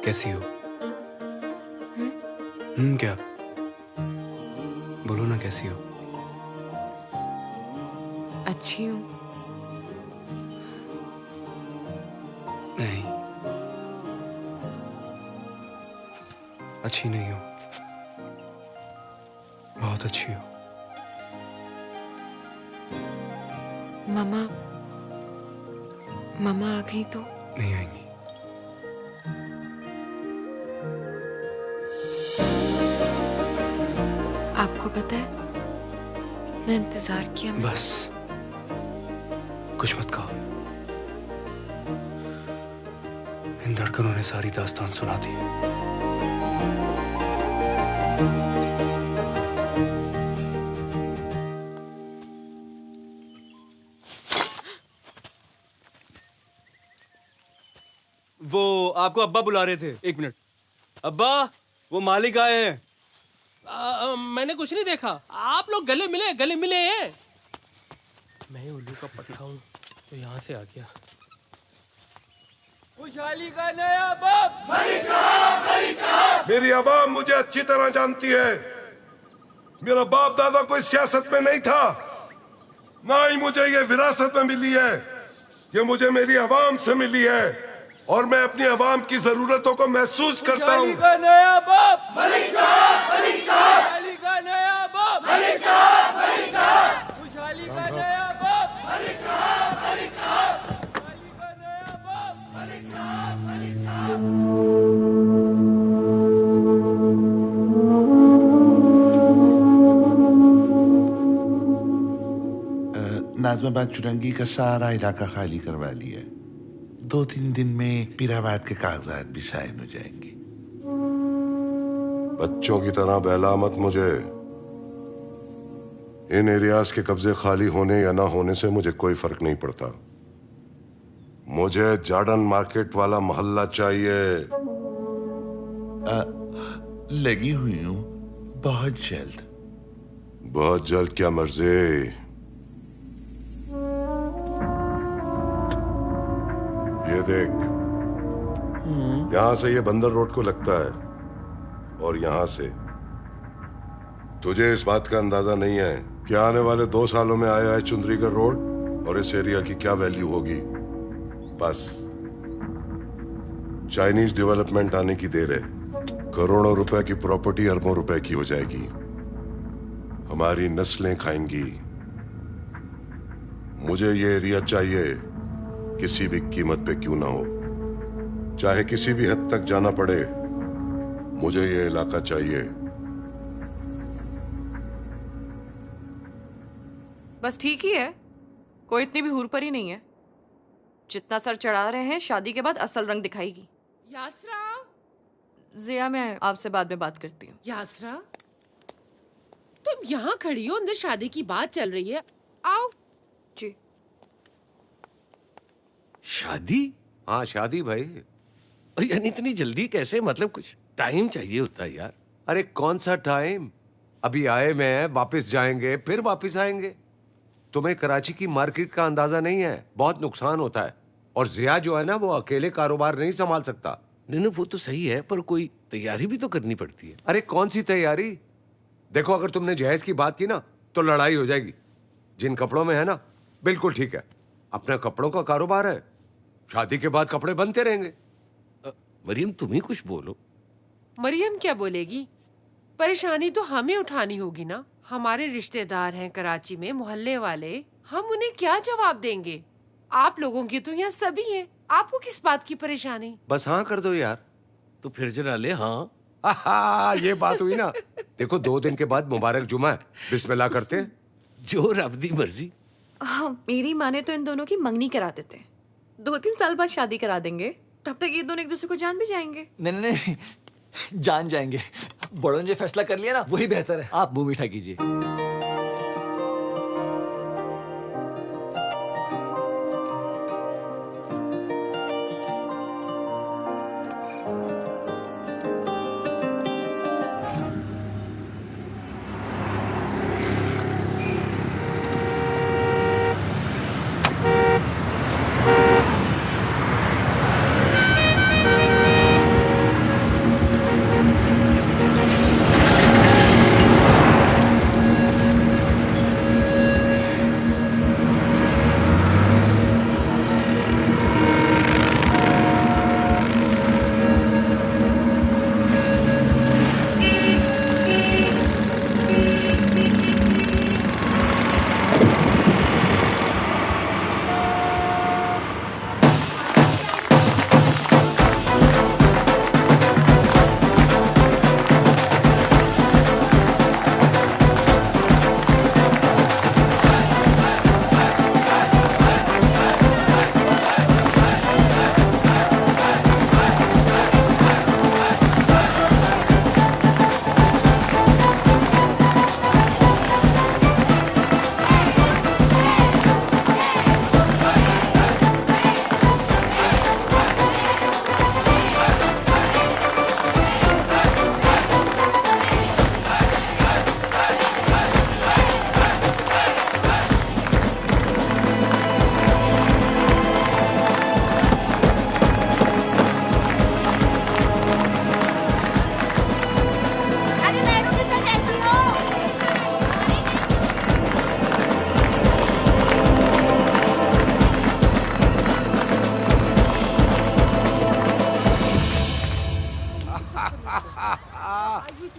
कैसी हो? क्या? बोलो ना, कैसी हो? अच्छी हूँ। नहीं, अच्छी नहीं हो, बहुत अच्छी हो। मामा, मामा आ गई तो? नहीं आएंगी। आपको पता है, मैं इंतजार किया। बस कुछ मत कहो। इन धड़कनों ने सारी दास्तान सुना दी। वो आपको अब्बा बुला रहे थे। 1 मिनट। अब्बा, वो मालिक आए हैं। मैंने कुछ नहीं देखा। आप लोग गले मिले हैं। मैं उल्लू का पट्टा हूँ तो यहाँ से आ गया। खुशहाली का नया बाप मलिक साहब, मलिक साहब। मेरी आवाम मुझे अच्छी तरह जानती है। मेरा बाप दादा कोई सियासत में नहीं था, ना ही मुझे ये विरासत में मिली है। ये मुझे मेरी आवाम से मिली है और मैं अपनी आवाम की जरूरतों को महसूस करता हूँ। का नया बाप मलिक साहब, मलिक साहब। खुशहाली का नया बाप मलिक साहब, मलिक साहब। खुशहाली का नया बाप मलिक साहब, मलिक साहब। खुशहाली का नया बाप मलिक साहब, मलिक साहब। नाज़माबाद चुरंगी का सारा इलाका खाली करवा लिया है। 2-3 दिन में पीराबाद के कागजात भी साइन हो जाएंगे। बच्चों की तरह बहला मत मुझे। इन एरियाज के कब्जे खाली होने या ना होने से मुझे कोई फर्क नहीं पड़ता। मुझे जार्डन मार्केट वाला मोहल्ला चाहिए। लगी हुई हूँ, बहुत जल्द। बहुत जल्द क्या मर्जी। ये देख, यहां से ये बंदर रोड को लगता है और यहां से तुझे इस बात का अंदाजा नहीं है कि आने वाले 2 सालों में आया है चुंद्रीगढ़ रोड और इस एरिया की क्या वैल्यू होगी। बस चाइनीज डेवलपमेंट आने की देर है। करोड़ों रुपए की प्रॉपर्टी अरबों रुपए की हो जाएगी। हमारी नस्लें खाएंगी। मुझे ये एरिया चाहिए, किसी भी कीमत पे क्यों ना हो, चाहे किसी भी हद तक जाना पड़े। मुझे ये इलाका चाहिए। बस ठीक ही है, कोई इतनी भी हूर ही नहीं है। जितना सर चढ़ा रहे हैं, शादी के बाद असल रंग दिखाएगी। यासरा, जिया, मैं आपसे बाद में बात करती हूँ। यासरा, तुम यहाँ खड़ी हो, अंदर शादी की बात चल रही है। आओ। जी। शादी? हाँ शादी भाई। यानी इतनी जल्दी कैसे? मतलब कुछ टाइम चाहिए होता है यार। अरे कौन सा टाइम, अभी आए मैं, वापस जाएंगे, फिर वापस आएंगे। तुम्हें कराची की मार्केट का अंदाजा नहीं है, बहुत नुकसान होता है। और जिया जो है ना, वो अकेले कारोबार नहीं संभाल सकता। नहीं वो तो सही है, पर कोई तैयारी भी तो करनी पड़ती है। अरे कौन सी तैयारी? देखो, अगर तुमने जहेज की बात की ना तो लड़ाई हो जाएगी। जिन कपड़ों में है ना, बिल्कुल ठीक है, अपने कपड़ों का कारोबार है, शादी के बाद कपड़े बनते रहेंगे। मरियम तुम ही कुछ बोलो। मरियम क्या बोलेगी? परेशानी तो हमें उठानी होगी ना। हमारे रिश्तेदार हैं कराची में, मोहल्ले वाले, हम उन्हें क्या जवाब देंगे? आप लोगों की तो यहाँ सभी हैं, आपको किस बात की परेशानी? बस हाँ कर दो यार। तो फिर जरा ले हाँ। ये बात हुई ना। देखो 2 दिन के बाद मुबारक जुमा है, बिस्मिल्लाह करते हैं। जो रब दी मर्जी। हाँ, मेरी माँ ने तो इन दोनों की मंगनी करा देते हैं, 2-3 साल बाद शादी करा देंगे, तब तक ये दोनों एक दूसरे को जान भी जाएंगे। नहीं, जान जाएंगे। बड़ों ने जो फैसला कर लिया ना, वही बेहतर है। आप मुंह मीठा कीजिए।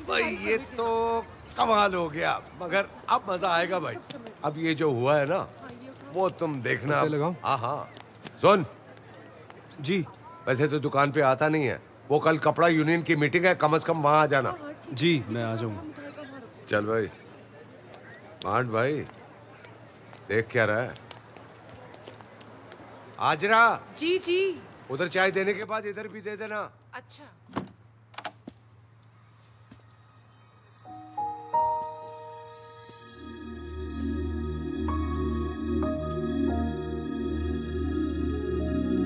भाई ये तो कमाल हो गया, मगर अब मजा आएगा भाई। अब ये जो हुआ है ना, वो तुम देखना। हाँ हाँ। सुन जी, वैसे तो दुकान पे आता नहीं है, वो कल कपड़ा यूनियन की मीटिंग है, कम से कम वहां आ जाना। जी मैं आ जाऊंगा। चल भाई। मांड भाई, देख क्या रहा है? आजरा। जी जी। उधर चाय देने के बाद इधर भी दे देना। अच्छा।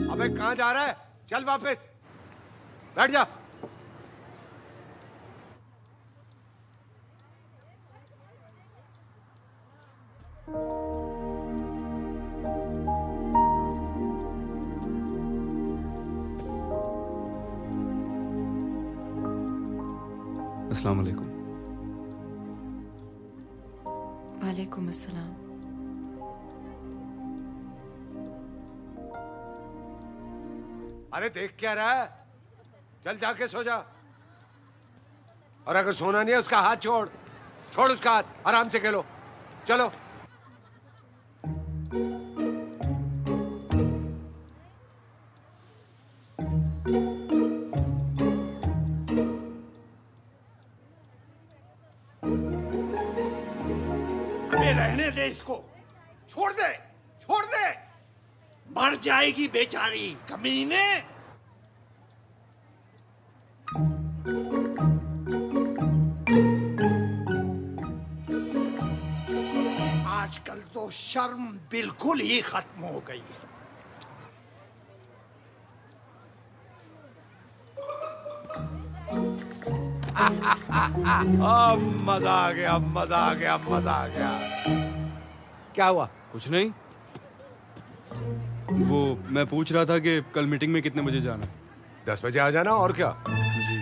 अबे कहाँ जा रहा है? चल वापस बैठ जा। अस्सलाम वालेकुम। वालेकुम अस्सलाम। अरे देख क्या रहा है? चल जाके सो जा। और अगर सोना नहीं है उसका हाथ छोड़, छोड़ उसका हाथ, आराम से खेलो। चलो। अबे रहने दे इसको, छोड़ दे, छोड़ दे, मर जाएगी बेचारी कमीने। आजकल तो शर्म बिल्कुल ही खत्म हो गई है। मजा आ गया, मजा आ गया, मजा आ गया। क्या हुआ? कुछ नहीं। वो मैं पूछ रहा था कि कल मीटिंग में कितने बजे जाना है? 10 बजे आ जाना, और क्या? जी।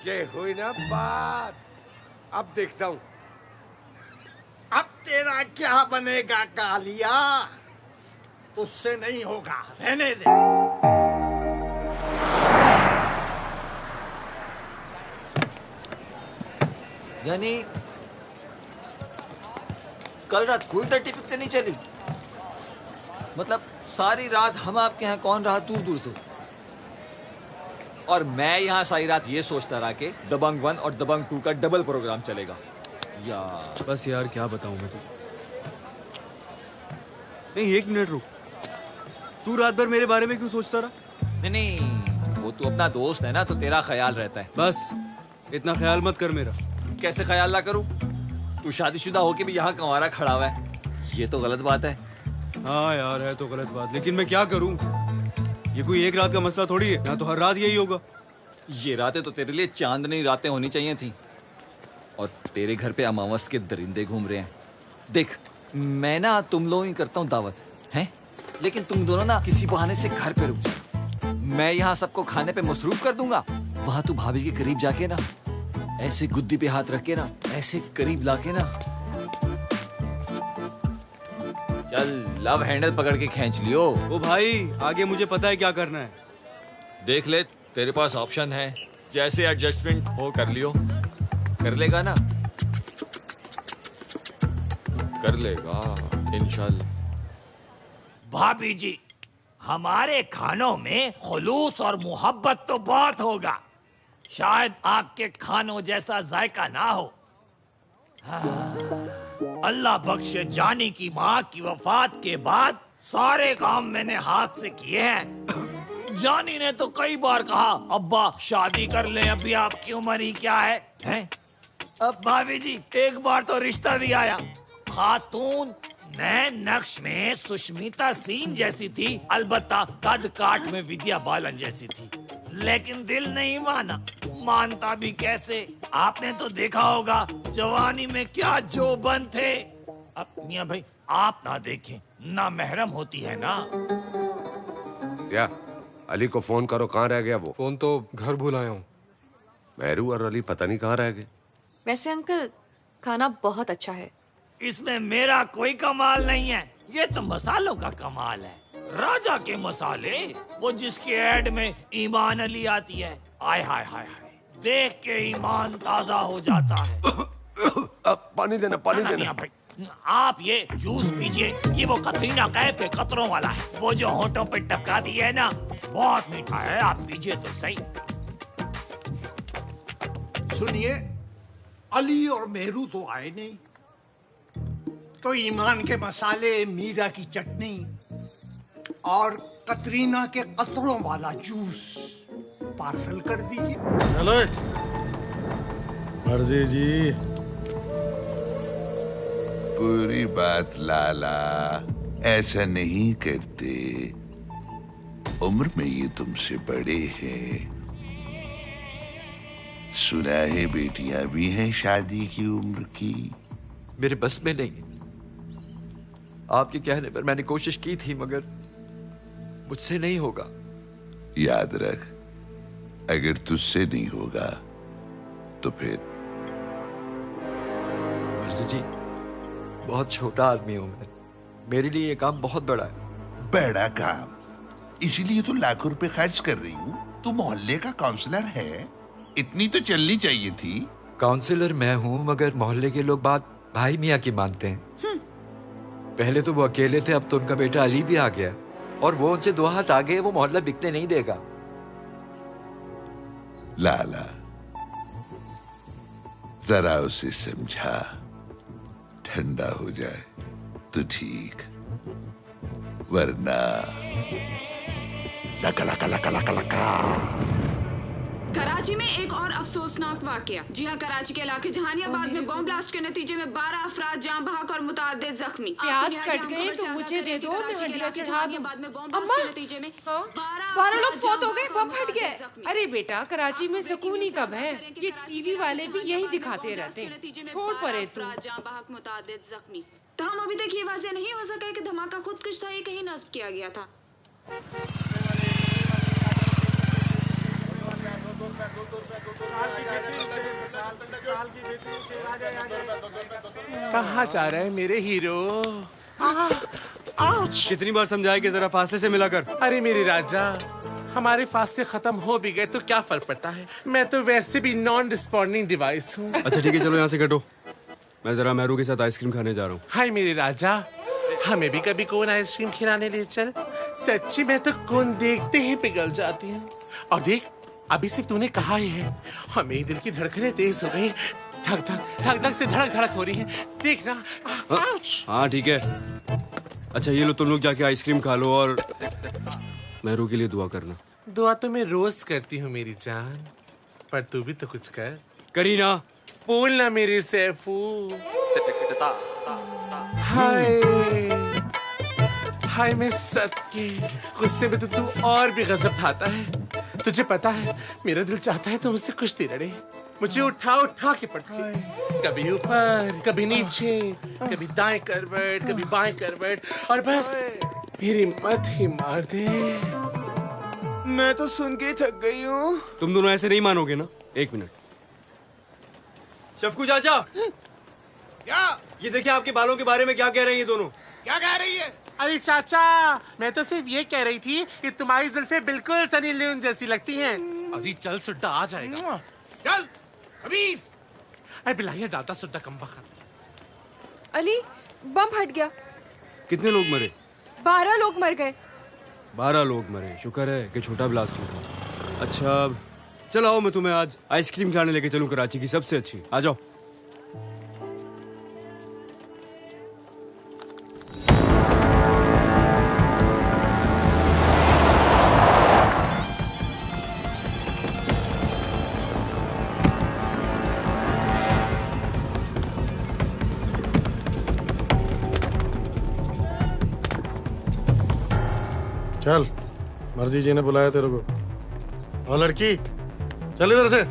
ये हुई ना बात। अब देखता हूँ अब तेरा क्या बनेगा कालिया? तुझसे नहीं होगा, रहने दे। यानी कल रात कोई डर्टी पिक्चर नहीं चली? मतलब सारी रात हम आपके यहाँ कौन रहा दूर दूर से, और मैं यहाँ सारी रात ये सोचता रहा कि दबंग 1 और दबंग 2 का डबल प्रोग्राम चलेगा। यार बस यार क्या बताऊं मैं तो। नहीं, 1 मिनट रुक। तू रात भर मेरे बारे में क्यों सोचता रहा? नहीं, वो तू अपना दोस्त है ना, तो तेरा ख्याल रहता है। बस इतना ख्याल मत कर मेरा। कैसे ख्याल ना करूं? तू शादीशुदा होके भी यहाँ कंवारा खड़ा हुआ है, ये तो गलत बात है। हाँ यार, है तो गलत बात, लेकिन मैं क्या करूं? ये कोई एक रात का मसला थोड़ी है, यहाँ तो हर रात यही होगा। ये रातें तो तेरे लिए चांदनी रातें होनी चाहिए थी, और तेरे घर पे अमावस के दरिंदे घूम रहे हैं। देख, मैं ना तुम लोगों ही करता हूँ दावत, हैं? लेकिन तुम दोनों ना किसी बहाने से घर पे रुक जाओ। मैं यहाँ सबको खाने पे मसरूफ कर दूंगा, वहां तू भाभी के करीब जाके ना ऐसे गुद्दी पे हाथ रख के ना ऐसे करीब लाके ना चल लव हैंडल पकड़ के खींच लियो। ओ भाई, आगे मुझे पता है क्या करना है। देख ले, तेरे पास ऑप्शन है, जैसे एडजस्टमेंट हो कर लियो। कर लेगा ना? कर लेगा इंशाल्लाह। भाभी जी, हमारे खानों में खुलूस और मोहब्बत तो बहुत होगा, शायद आपके खानों जैसा जायका ना हो। अल्लाह बख्शे, जानी की माँ की वफात के बाद सारे काम मैंने हाथ से किए हैं। जानी ने तो कई बार कहा, अब्बा शादी कर लें, अभी आपकी उम्र ही क्या है, हैं? अब भाभी जी, एक बार तो रिश्ता भी आया। खातून नए नक्श में सुष्मिता सेन जैसी थी, अलबत्ता कद काट में विद्या बालन जैसी थी, लेकिन दिल नहीं माना। मानता भी कैसे? आपने तो देखा होगा जवानी में क्या जोबन थे। अब मियां भाई, आप ना देखें, ना महरम होती है ना। क्या अली को फोन करो, कहाँ रह गया वो? फोन तो घर भूल आया हूँ। मेहरू और अली पता नहीं कहाँ रह गए। वैसे अंकल, खाना बहुत अच्छा है। इसमें मेरा कोई कमाल नहीं है, ये तो मसालों का कमाल है। राजा के मसाले, वो जिसके ऐड में ईमान अली आती है, आय हाय हाय हाय, देख के ईमान ताजा हो जाता है। पानी देना, पानी देना। भाई, आप ये जूस पीजिए, ये वो कतरीना कैफ के कतरों वाला है, वो जो होंठों पे टपका दी है ना, बहुत मीठा है, आप पीजिए तो सही। सुनिए, अली और मेहरू तो आए नहीं, तो ईमान के मसाले, मीरा की चटनी और कतरीना के कतरों वाला जूस पार्सल कर दीजिए। चलो मर्जी जी। पूरी बात लाला, ऐसा नहीं करते। उम्र में ये तुमसे बड़े हैं। सुना है बेटियां भी हैं शादी की उम्र की। मेरे बस में नहीं। आपके कहने पर मैंने कोशिश की थी, मगर मुझसे नहीं होगा। याद रख, अगर तुझसे नहीं होगा तो फिर। मिर्जा जी, बहुत छोटा आदमी हूं मैं, मेरे लिए ये काम बहुत बड़ा है। बड़ा काम? इसीलिए तो लाखों रुपए खर्च कर रही हूँ। तू मोहल्ले का काउंसलर है, इतनी तो चलनी चाहिए थी। काउंसलर मैं हूँ, मगर मोहल्ले के लोग बात भाई मियाँ की मानते हैं। पहले तो वो अकेले थे, अब तो उनका बेटा अली भी आ गया, और वो उनसे 2 हाथ आगे, वो मोहल्ला बिकने नहीं देगा। लाला, जरा उसे समझा, ठंडा हो जाए तो ठीक, वरना लका लका लका लका लका। कराची में एक और अफसोसनाक वाकया। जी हाँ, कराची के इलाके जहानियाबाद में बम ब्लास्ट के नतीजे में 12 अफराद जान बहक और मुतादिद जख्मी। प्याज कट गए तो मुझे दे दो, मैं हड्डियां चढ़ा दूं। अम्मा, नतीजे में 12 लोग फौत हो गए, बम फट गए। अरे बेटा, कराची में सुकून ही कब है? ये टीवी वाले भी यही दिखाते रहते हैं। छोड़ परे तू। जान बहक मुतादिद जख्मी। तो हम अभी तक ये वाज़ेह नहीं हो सका कि धमाका खुदकुश था, ये कहीं नस्ब किया गया था। कहाँ जा रहे हैं मेरे हीरो? कितनी बार समझाया कि जरा फासले से मिला कर। अरे मेरे राजा, हमारे फासले खत्म हो भी गए तो क्या फर्क पड़ता है? मैं तो वैसे भी नॉन रिस्पॉन्डिंग डिवाइस हूँ। अच्छा ठीक है, चलो यहाँ से कटो। मैं जरा मेहरू के साथ आइसक्रीम खाने जा रहा हूँ। हाय मेरे राजा, हमें भी कभी कौन आइसक्रीम खिलाने ले चल। सच्ची मैं तो कौन देखते ही पिघल जाती हूँ। और देख, अभी सिर्फ तूने कहा ही है, हमें दिल की धड़कनें तेज हो गई, धक धक धक धक से धड़क धड़क हो रही है। देख ना। हाँ ठीक है। अच्छा ये लो, तुम लोग जाके आइसक्रीम खा लो और मेहरू के लिए दुआ करना। दुआ तो मैं रोज करती हूँ मेरी जान, पर तू भी तो कुछ कर। करीना, बोल ना मेरे सैफू। हाय हाय, मैं सदके, गुस्से में तो तू और भी गजब ढाता है। तुझे पता है मेरा दिल चाहता है तो मुझसे कुश्ती लड़े, मुझे उठा उठा के पटके, कभी ऊपर कभी नीचे, कभी दाएं करवट कभी बाएं करवट, और बस मेरी मत ही मार दे। मैं तो सुन के थक गई हूँ। तुम दोनों ऐसे नहीं मानोगे ना? एक मिनट। शफकू चाचा, क्या? ये देखिए आपके बालों के बारे में क्या कह रहे हैं ये दोनों। क्या कह रही है? अरे चाचा, मैं तो सिर्फ ये कह रही थी कि तुम्हारी जुल्फें बिल्कुल सनी लियोन जैसी लगती हैं। अभी चल, सुड्डा आ जाएगा। चल खबीस। अरे बिलाहिया डालता सुड्डा कम बखत। अली, बम फट गया। कितने लोग मरे? 12 लोग मर गए। 12 लोग मरे, शुक्र है कि छोटा ब्लास्ट हुआ। अच्छा चलो आओ, मैं तुम्हें आज आइसक्रीम खाने लेके चलूं, कराची की सबसे अच्छी। आ जाओ। चल, मर्जी जी ने बुलाया तेरे को। और लड़की, चल इधर से।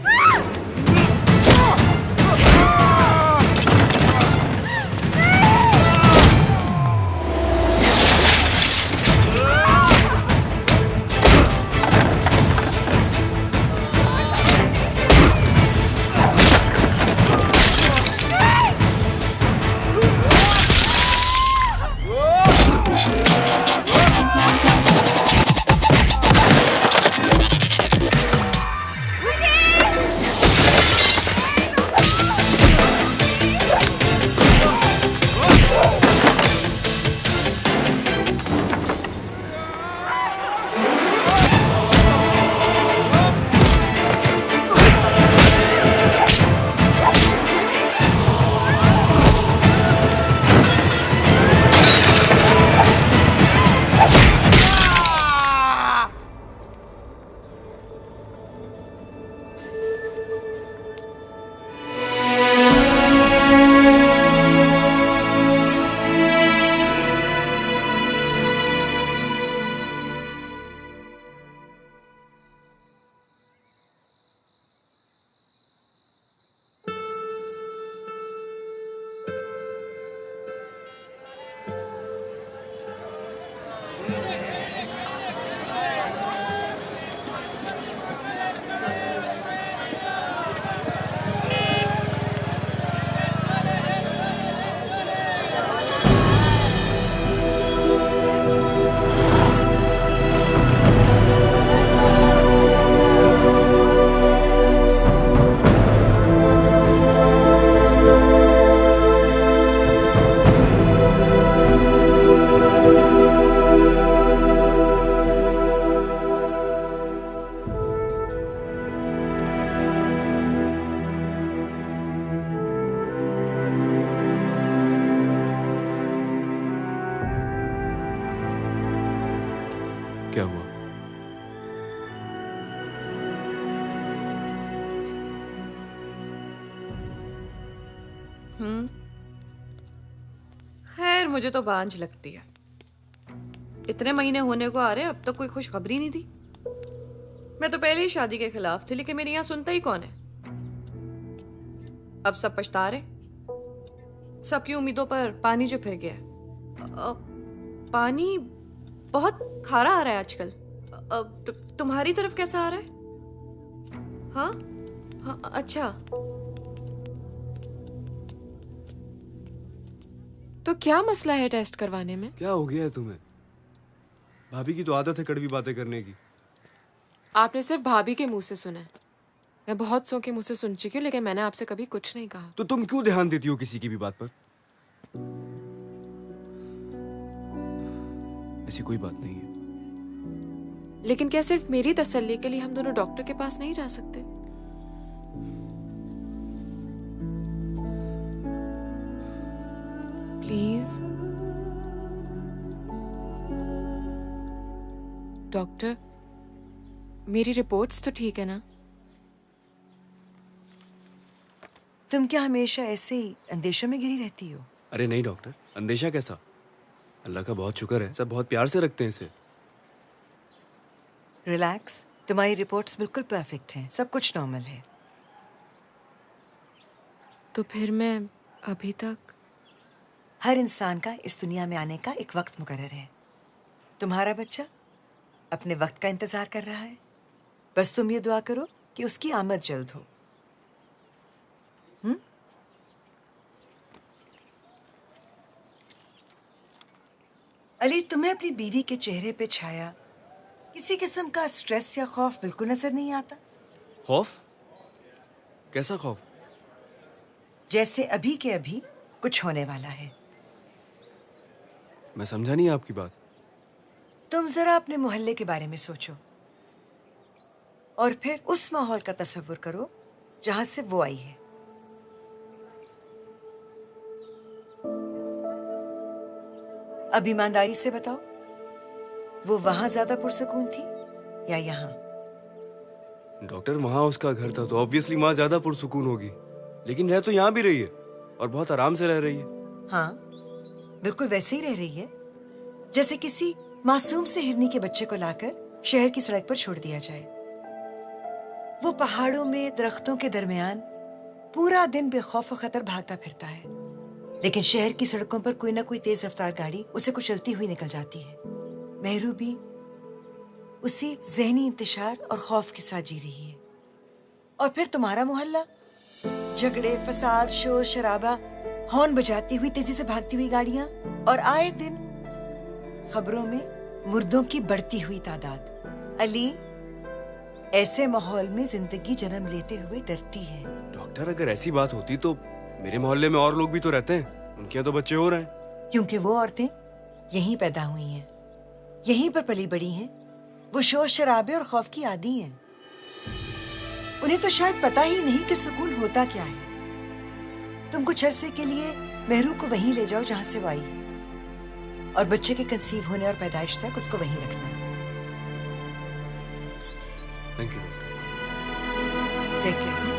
खैर मुझे तो बांझ लगती है। इतने महीने होने को आ रहे, अब तक कोई खुशखबरी नहीं दी। मैं तो पहले ही शादी के खिलाफ थी, लेकिन मेरे यहाँ सुनता ही कौन है। अब सब पछता रहे, सबकी उम्मीदों पर पानी जो फिर गया। पानी बहुत खारा आ रहा है आजकल। तुम्हारी तरफ कैसा आ रहा है? हाँ हाँ, अच्छा। तो क्या मसला है टेस्ट करवाने में? क्या हो गया है तुम्हें? भाभी की तो आदत है कड़वी बातें करने की। आपने सिर्फ भाभी के मुंह से सुना है। मैं बहुत सौ के मुंह से सुन चुकी हूँ, लेकिन मैंने आपसे कभी कुछ नहीं कहा। तो तुम क्यों ध्यान देती हो किसी की भी बात पर? ऐसी कोई बात नहीं है। लेकिन क्या सिर्फ मेरी तसल्ली के लिए हम दोनों डॉक्टर के पास नहीं जा सकते? प्लीज डॉक्टर, मेरी रिपोर्ट्स तो ठीक है ना? तुम क्या हमेशा ऐसे ही अंदेशों में घिरी रहती हो? अरे नहीं डॉक्टर, अंदेशा कैसा? अल्लाह का बहुत शुक्र है, सब बहुत प्यार से रखते हैं इसे। रिलैक्स, तुम्हारी रिपोर्ट्स बिल्कुल परफेक्ट हैं, सब कुछ नॉर्मल है। तो फिर मैं अभी तक? हर इंसान का इस दुनिया में आने का एक वक्त मुकर्रर है। तुम्हारा बच्चा अपने वक्त का इंतजार कर रहा है। बस तुम ये दुआ करो कि उसकी आमद जल्द हो। अली, तुम्हें अपनी बीवी के चेहरे पे छाया किसी किस्म का स्ट्रेस या खौफ बिल्कुल नजर नहीं आता? खौफ? कैसा खौफ? जैसे अभी के अभी कुछ होने वाला है। मैं समझा नहीं आपकी बात। तुम जरा अपने मोहल्ले के बारे में सोचो और फिर उस माहौल का तस्वुर करो जहां से वो आई है। अब ईमानदारी से बताओ, वो वहां ज्यादा पुरसकून थी या यहाँ? डॉक्टर, वहां उसका घर था तो ऑब्वियसली वहां ज्यादा पुरसुकून होगी, लेकिन रह तो यहाँ भी रही है और बहुत आराम से रह रही है। हाँ, बिल्कुल वैसे ही रह रही है जैसे किसी मासूम से हिरनी के बच्चे को लाकर शहर की सड़क पर छोड़ दिया जाए। वो पहाड़ों में दरख्तों के दरमियान पूरा दिन बेखौफ और खतर भागता फिरता है, लेकिन शहर की सड़कों पर कोई ना कोई तेज रफ्तार गाड़ी उसे कुचलती हुई निकल जाती है। मेहरू भी उसी जहनी इंतशार और खौफ के साथ जी रही है। और फिर तुम्हारा मोहल्ला, झगड़े, फसाद, शोर शराबा, हॉर्न बजाती हुई तेजी से भागती हुई गाड़ियां और आए दिन खबरों में मुर्दों की बढ़ती हुई तादाद। अली, ऐसे माहौल में जिंदगी जन्म लेते हुए डरती है। डॉक्टर, अगर ऐसी बात होती तो मेरे मोहल्ले में और लोग भी तो रहते हैं, उनके यहाँ तो बच्चे हो रहे हैं। क्योंकि वो औरतें यहीं पैदा हुई हैं, यहीं पर पली बड़ी हैं। वो शोर शराबे और खौफ की आदी हैं। उन्हें तो शायद पता ही नहीं कि सुकून होता क्या है। तुम कुछ अरसे के लिए मेहरू को वहीं ले जाओ जहां से वो आई और बच्चे के कंसीव होने और पैदाइश तक उसको वहीं रखना। Thank you doctor. Take care.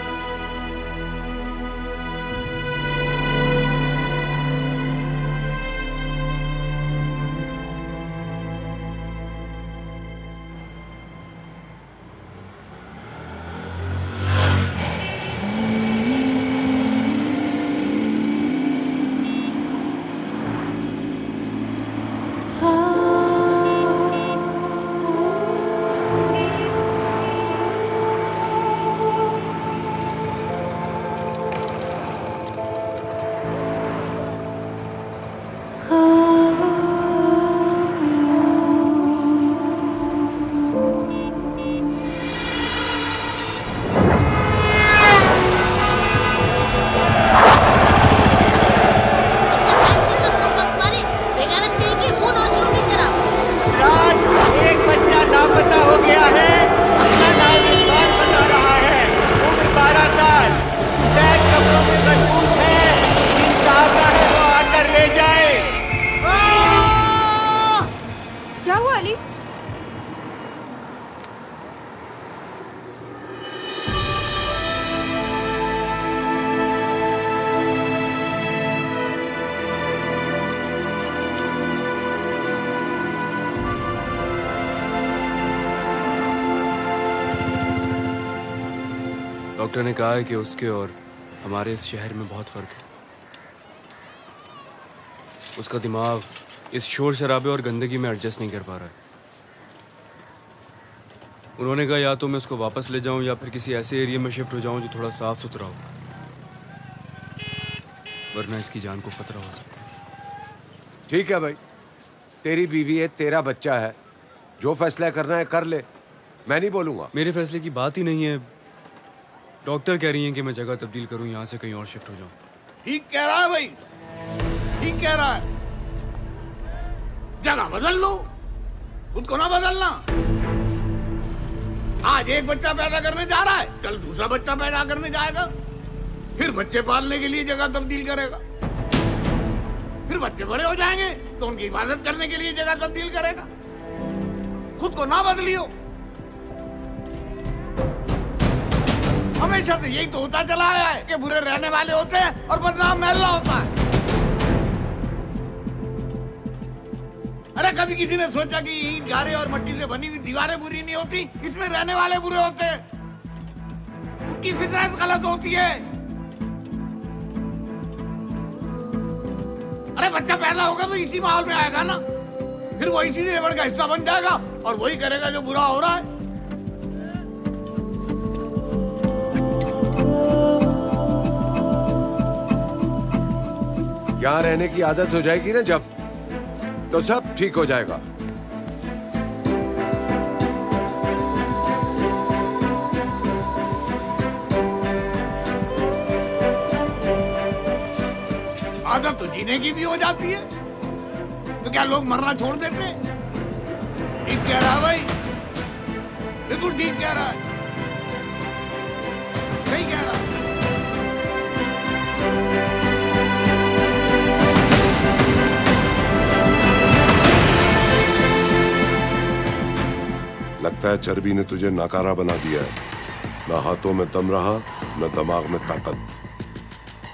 Doctor ने कहा है कि उसके और हमारे इस शहर में बहुत फर्क है। उसका दिमाग इस शोर शराबे और गंदगी में एडजस्ट नहीं कर पा रहा है। उन्होंने कहा या तो मैं उसको वापस ले जाऊं या फिर किसी ऐसे एरिया में शिफ्ट हो जाऊं जो थोड़ा साफ सुथरा हो, वरना इसकी जान को खतरा हो सकता है। ठीक है भाई, तेरी बीवी है, तेरा बच्चा है, जो फैसला करना है कर ले, मैं नहीं बोलूंगा। मेरे फैसले की बात ही नहीं है। डॉक्टर कह रही हैं कि मैं जगह तब्दील करूं, यहाँ से कहीं और शिफ्ट हो जाऊं। ठीक कह रहा है भाई, ठीक कह रहा है। जगह बदल लो, खुद को ना बदलना। आज एक बच्चा पैदा करने जा रहा है, कल दूसरा बच्चा पैदा करने जाएगा, फिर बच्चे पालने के लिए जगह तब्दील करेगा, फिर बच्चे बड़े हो जाएंगे तो उनकी हिफाजत करने के लिए जगह तब्दील करेगा। खुद को ना बदलियो। हमेशा से यही तो होता चला आया है कि बुरे रहने वाले होते हैं और बदनाम महल्ला होता है। अरे कभी किसी ने सोचा कि ईंट गारे और मट्टी से बनी हुई दीवारें बुरी नहीं होती, इसमें रहने वाले बुरे होते हैं, उनकी फितरत गलत होती है। अरे बच्चा पैदा होगा तो इसी माहौल में आएगा ना, फिर वो इसी लेबर का हिस्सा बन जाएगा और वही करेगा जो बुरा हो रहा है। यहाँ रहने की आदत हो जाएगी ना जब, तो सब ठीक हो जाएगा। आदत तो जीने की भी हो जाती है, तो क्या लोग मरना छोड़ देते? ठीक कह रहा है भाई, बिल्कुल ठीक कह रहा है, सही कह रहा है। लगता है चर्बी ने तुझे नाकारा बना दिया है। ना हाथों में दम रहा, न दिमाग में ताकत।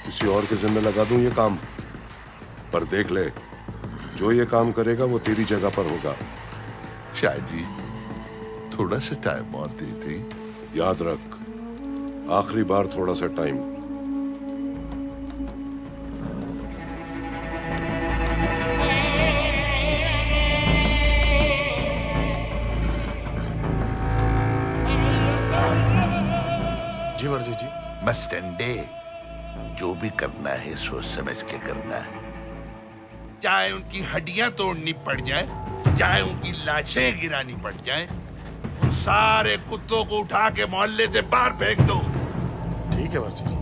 किसी और के जिम्मे लगा दूं ये काम, पर देख ले, जो ये काम करेगा वो तेरी जगह पर होगा। शाहजी, थोड़ा सा टाइम और दे दे। याद रख, आखिरी बार थोड़ा सा टाइम। जी मर्जी जी। मस्टंडे, जो भी करना है सोच समझ के करना है। चाहे उनकी हड्डियां तोड़नी पड़ जाए, चाहे उनकी लाशें गिरानी पड़ जाए, उन सारे कुत्तों को उठा के मोहल्ले से बाहर फेंक दो। ठीक है मर्जी जी।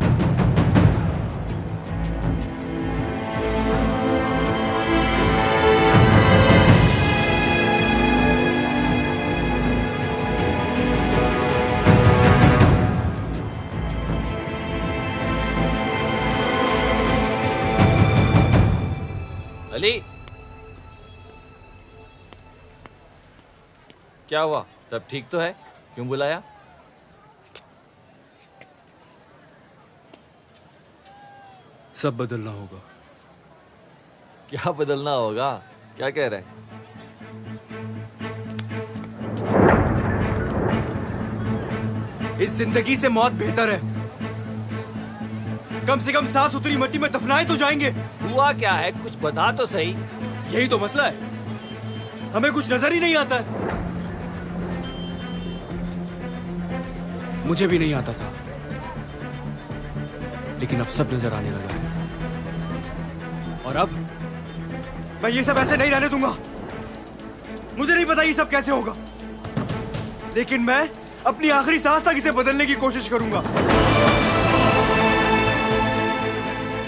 अली, क्या हुआ? सब ठीक तो है? क्यों बुलाया? सब बदलना होगा। क्या बदलना होगा? क्या कह रहे हैं? इस जिंदगी से मौत बेहतर है। कम से कम साफ सुथरी मिट्टी में दफनाए तो जाएंगे। हुआ क्या है? कुछ बता तो सही। यही तो मसला है, हमें कुछ नजर ही नहीं आता है। मुझे भी नहीं आता था, लेकिन अब सब नजर आने लगा है। और अब मैं ये सब ऐसे नहीं रहने दूंगा। मुझे नहीं पता ये सब कैसे होगा, लेकिन मैं अपनी आखिरी सांस तक इसे बदलने की कोशिश करूंगा,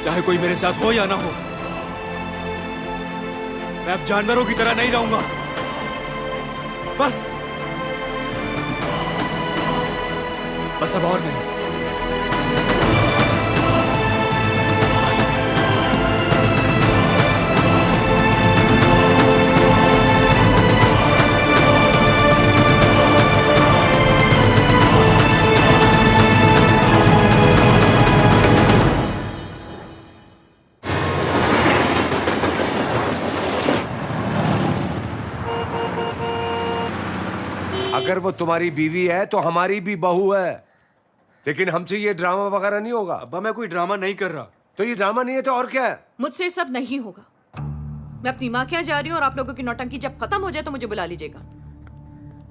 चाहे कोई मेरे साथ हो या ना हो। मैं अब जानवरों की तरह नहीं रहूंगा। बस अब और नहीं। अगर वो तुम्हारी बीवी है तो हमारी भी बहू है। लेकिन हमसे ये ड्रामा वगैरह नहीं होगा। अब्बा मैं कोई ड्रामा नहीं कर रहा। तो ये ड्रामा नहीं है तो और क्या है? मुझसे सब नहीं होगा। मैं अपनी माँ के यहाँ जा रही हूँ और आप लोगों की नौटंकी जब खत्म हो जाए तो मुझे बुला लीजिएगा।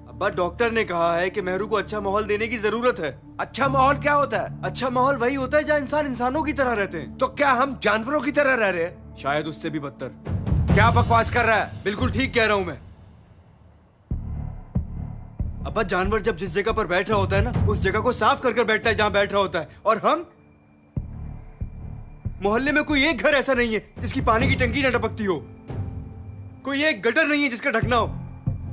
अब्बा डॉक्टर ने कहा है कि मेहरू को अच्छा माहौल देने की जरूरत है। अच्छा माहौल क्या होता है? अच्छा माहौल वही होता है जहाँ इंसान इंसानों की तरह रहते हैं। तो क्या हम जानवरों की तरह रह रहे हैं? शायद उससे भी बदतर। क्या बकवास कर रहा है? बिल्कुल ठीक कह रहा हूँ मैं। अब्बा जानवर जब जिस जगह पर बैठ रहा होता है ना, उस जगह को साफ कर कर बैठता है जहाँ बैठ रहा होता है। और हम मोहल्ले में कोई एक घर ऐसा नहीं है जिसकी पानी की टंकी न टपकती हो, कोई एक गटर नहीं है जिसका ढकना हो,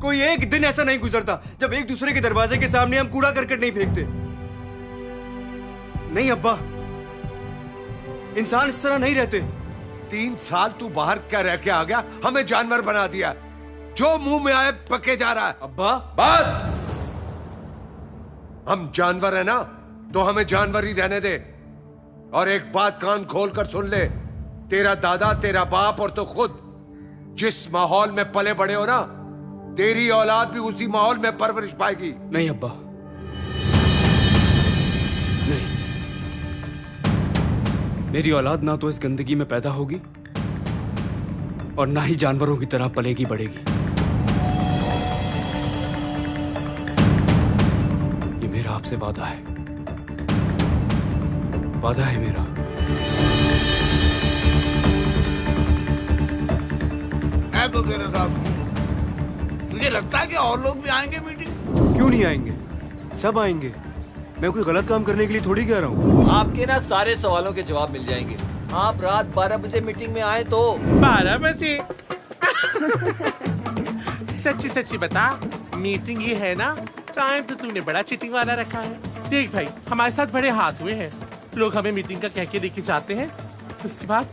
कोई एक दिन ऐसा नहीं गुजरता जब एक दूसरे के दरवाजे के सामने हम कूड़ा करकट नहीं फेंकते। नहीं अब्बा, इंसान इस तरह नहीं रहते। 3 साल तू बाहर क्या रह के आ गया, हमें जानवर बना दिया। जो मुंह में आए पके जा रहा है। अब्बा बस, हम जानवर है ना तो हमें जानवर ही रहने दे। और एक बात कान खोल कर सुन ले, तेरा दादा, तेरा बाप और तो खुद जिस माहौल में पले बड़े हो ना, तेरी औलाद भी उसी माहौल में परवरिश पाएगी। नहीं अब्बा, नहीं। मेरी औलाद ना तो इस गंदगी में पैदा होगी और ना ही जानवरों की तरह पलेगी बढ़ेगी। ये मेरा आपसे वादा है, वादा है मेरा। है तो तेरे साथ। तुझे लगता है कि और लोग भी आएंगे मीटिंग? क्यों नहीं आएंगे? सब आएंगे। मैं कोई गलत काम करने के लिए थोड़ी कह रहा हूँ। आपके ना सारे सवालों के जवाब मिल जाएंगे। आप रात 12 बजे मीटिंग में आए तो 12 बजे? सच्ची सच्ची बता, मीटिंग ये है ना? टाइम तो तूने बड़ा चीटिंग वाला रखा है। देख भाई, हमारे साथ बड़े हाथ हुए हैं। लोग हमें मीटिंग का कह के लेके जाते हैं, उसके बाद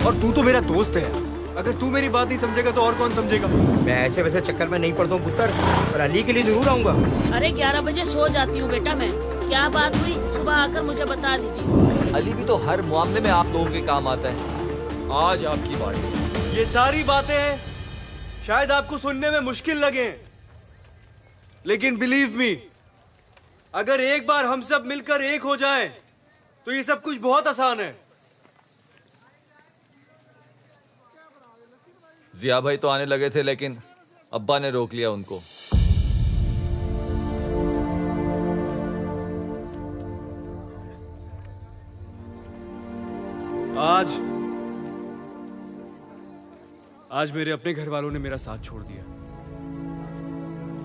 और तू तो मेरा दोस्त है। अगर तू मेरी बात नहीं समझेगा तो और कौन समझेगा? मैं ऐसे वैसे चक्कर में नहीं पड़ता हूँ पुत्र, पर अली के लिए जरूर आऊंगा। अरे 11 बजे सो जाती हूँ बेटा मैं। क्या बात हुई सुबह आकर मुझे बता दीजिए। अली भी तो हर मामले में आप लोगों के काम आता है। आज आपकी बारी। ये सारी बातें शायद आपको सुनने में मुश्किल लगे, लेकिन बिलीव मी, अगर एक बार हम सब मिलकर एक हो जाएं, तो ये सब कुछ बहुत आसान है। जिया भाई तो आने लगे थे, लेकिन अब्बा ने रोक लिया उनको। आज मेरे अपने घर वालों ने मेरा साथ छोड़ दिया।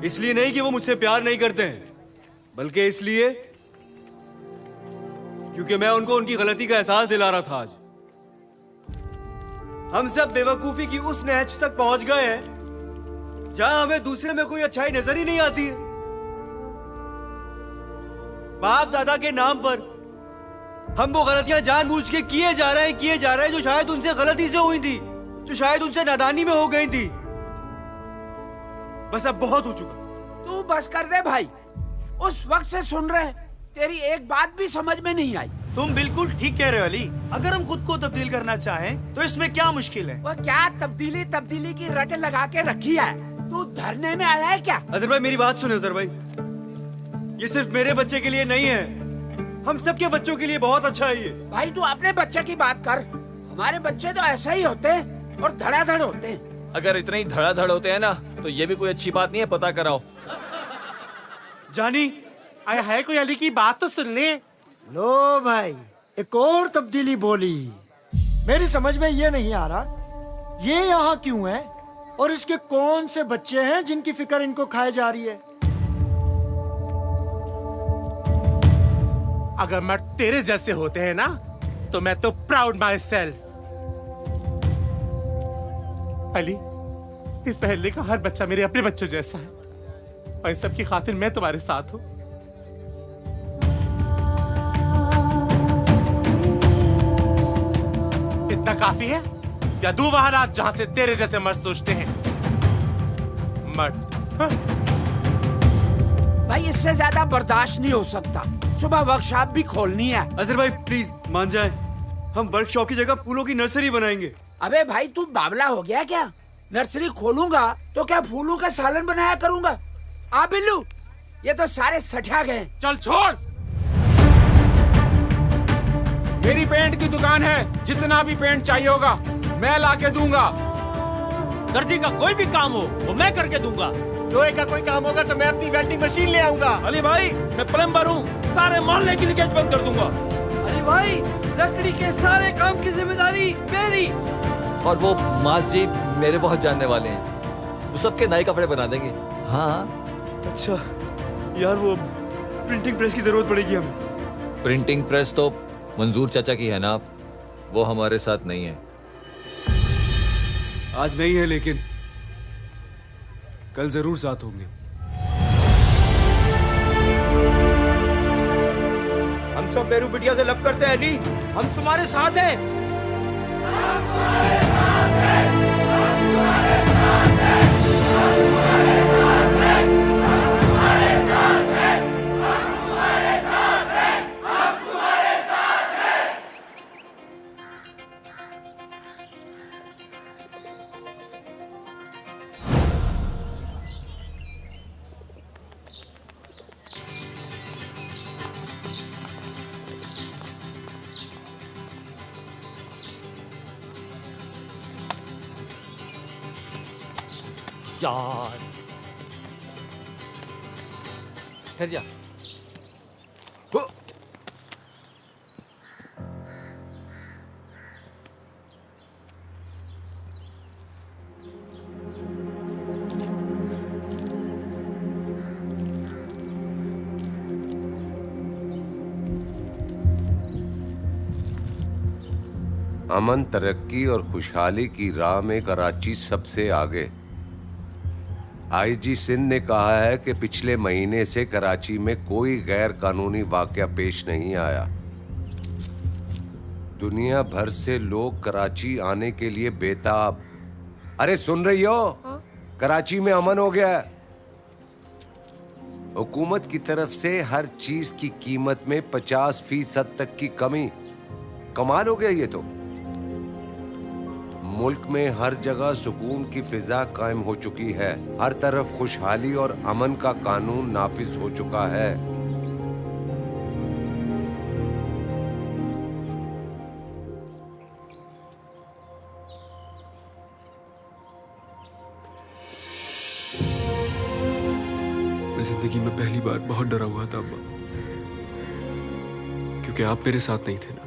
इसलिए नहीं कि वो मुझसे प्यार नहीं करते हैं, बल्कि इसलिए क्योंकि मैं उनको उनकी गलती का एहसास दिला रहा था। आज हम सब बेवकूफी की उस नहज तक पहुंच गए हैं जहां हमें दूसरे में कोई अच्छाई नजर ही नहीं आती है। बाप दादा के नाम पर हम वो गलतियां जानबूझ के किए जा रहे हैं जो शायद उनसे गलती से हुई थी, जो शायद उनसे नादानी में हो गई थी। बस अब बहुत हो चुका। तू बस कर दे भाई, उस वक्त से सुन रहे, तेरी एक बात भी समझ में नहीं आई। तुम बिल्कुल ठीक कह रहे हो अली। अगर हम खुद को तब्दील करना चाहें तो इसमें क्या मुश्किल है? वो क्या तब्दीली की रट लगा के रखी है? तू धरने में आया है क्या? अजहर भाई मेरी बात सुनो। अजहर भाई, ये सिर्फ मेरे बच्चे के लिए नहीं है, हम सब के बच्चों के लिए बहुत अच्छा है ये। भाई तू अपने बच्चे की बात कर, हमारे बच्चे तो ऐसा ही होते हैं और धड़ाधड़ होते हैं। अगर इतने ही धड़ाधड़ होते हैं ना, तो ये भी कोई अच्छी बात नहीं है। पता कराओ। जानी आया है कोई? अली की बात तो सुन ले। लो भाई, एक और तब्दीली बोली। मेरी समझ में ये नहीं आ रहा, ये यहाँ क्यों है और इसके कौन से बच्चे हैं जिनकी फिक्र इनको खाए जा रही है? अगर मर्द तेरे जैसे होते हैं ना, तो मैं तो प्राउड माई सेल्फ। अली, इस मोहल्ले का हर बच्चा मेरे अपने बच्चों जैसा है, और इन सब की खातिर मैं तुम्हारे साथ हूँ। इतना काफी है या दो वहां रात जहां से तेरे जैसे मर्द सोचते हैं? मर्द हाँ? भाई इससे ज्यादा बर्दाश्त नहीं हो सकता। सुबह वर्कशॉप भी खोलनी है। अजहर भाई प्लीज मान जाए, हम वर्कशॉप की जगह फूलों की नर्सरी बनाएंगे। अबे भाई तू बावला हो गया क्या? नर्सरी खोलूंगा तो क्या फूलों का सालन बनाया करूंगा? आ बिल्लू, ये तो सारे सठा गए। चल छोड़। मेरी पेंट की दुकान है, जितना भी पेंट चाहिए होगा मैं ला के दूंगा। दर्जी का कोई भी काम हो वो मैं करके दूंगा। लोहे का कोई काम होगा तो मैं अपनी वेल्डिंग मशीन ले आऊंगा। अली भाई मैं प्लम्बर हूँ, सारे मोहल्ले की लीकेज बंद कर दूंगा। अली भाई लकड़ी के सारे काम की जिम्मेदारी मेरी। और वो मास जी मेरे बहुत जानने वाले हैं, वो सबके नए कपड़े बना देंगे। हाँ। अच्छा यार, वो प्रिंटिंग प्रेस की जरूरत पड़ेगी हमें। प्रिंटिंग प्रेस तो मंजूर चाचा की है ना, वो हमारे साथ नहीं है। आज नहीं है लेकिन कल जरूर साथ होंगे। हम सब मेरू बिटिया से लब करते हैं अली, हम तुम्हारे साथ हैं। यार ठहर जा। अमन, तरक्की और खुशहाली की राह में कराची सबसे आगे। आईजी सिंध ने कहा है कि पिछले महीने से कराची में कोई गैर कानूनी वाकया पेश नहीं आया। दुनिया भर से लोग कराची आने के लिए बेताब। अरे सुन रही हो? कराची में अमन हो गया है। हुकूमत की तरफ से हर चीज की कीमत में 50% तक की कमी। कमाल हो गया ये तो। मुल्क में हर जगह सुकून की फिजा कायम हो चुकी है। हर तरफ खुशहाली और अमन का कानून नाफिज हो चुका है। मैं जिंदगी में पहली बार बहुत डरा हुआ था अब्बा, क्योंकि आप मेरे साथ नहीं थे ना।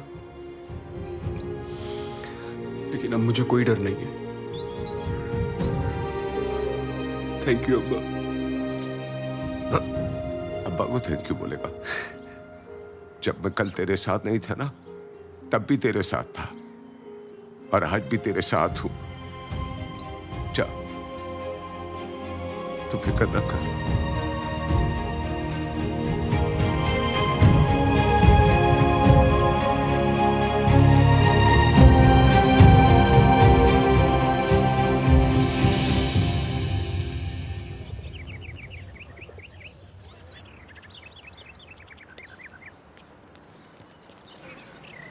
लेकिन अब मुझे कोई डर नहीं है। थैंक यू अब्बा। अब्बा को थैंक यू बोलेगा? जब मैं कल तेरे साथ नहीं था ना, तब भी तेरे साथ था और आज भी तेरे साथ हूं। जा, तू फिक्र न कर।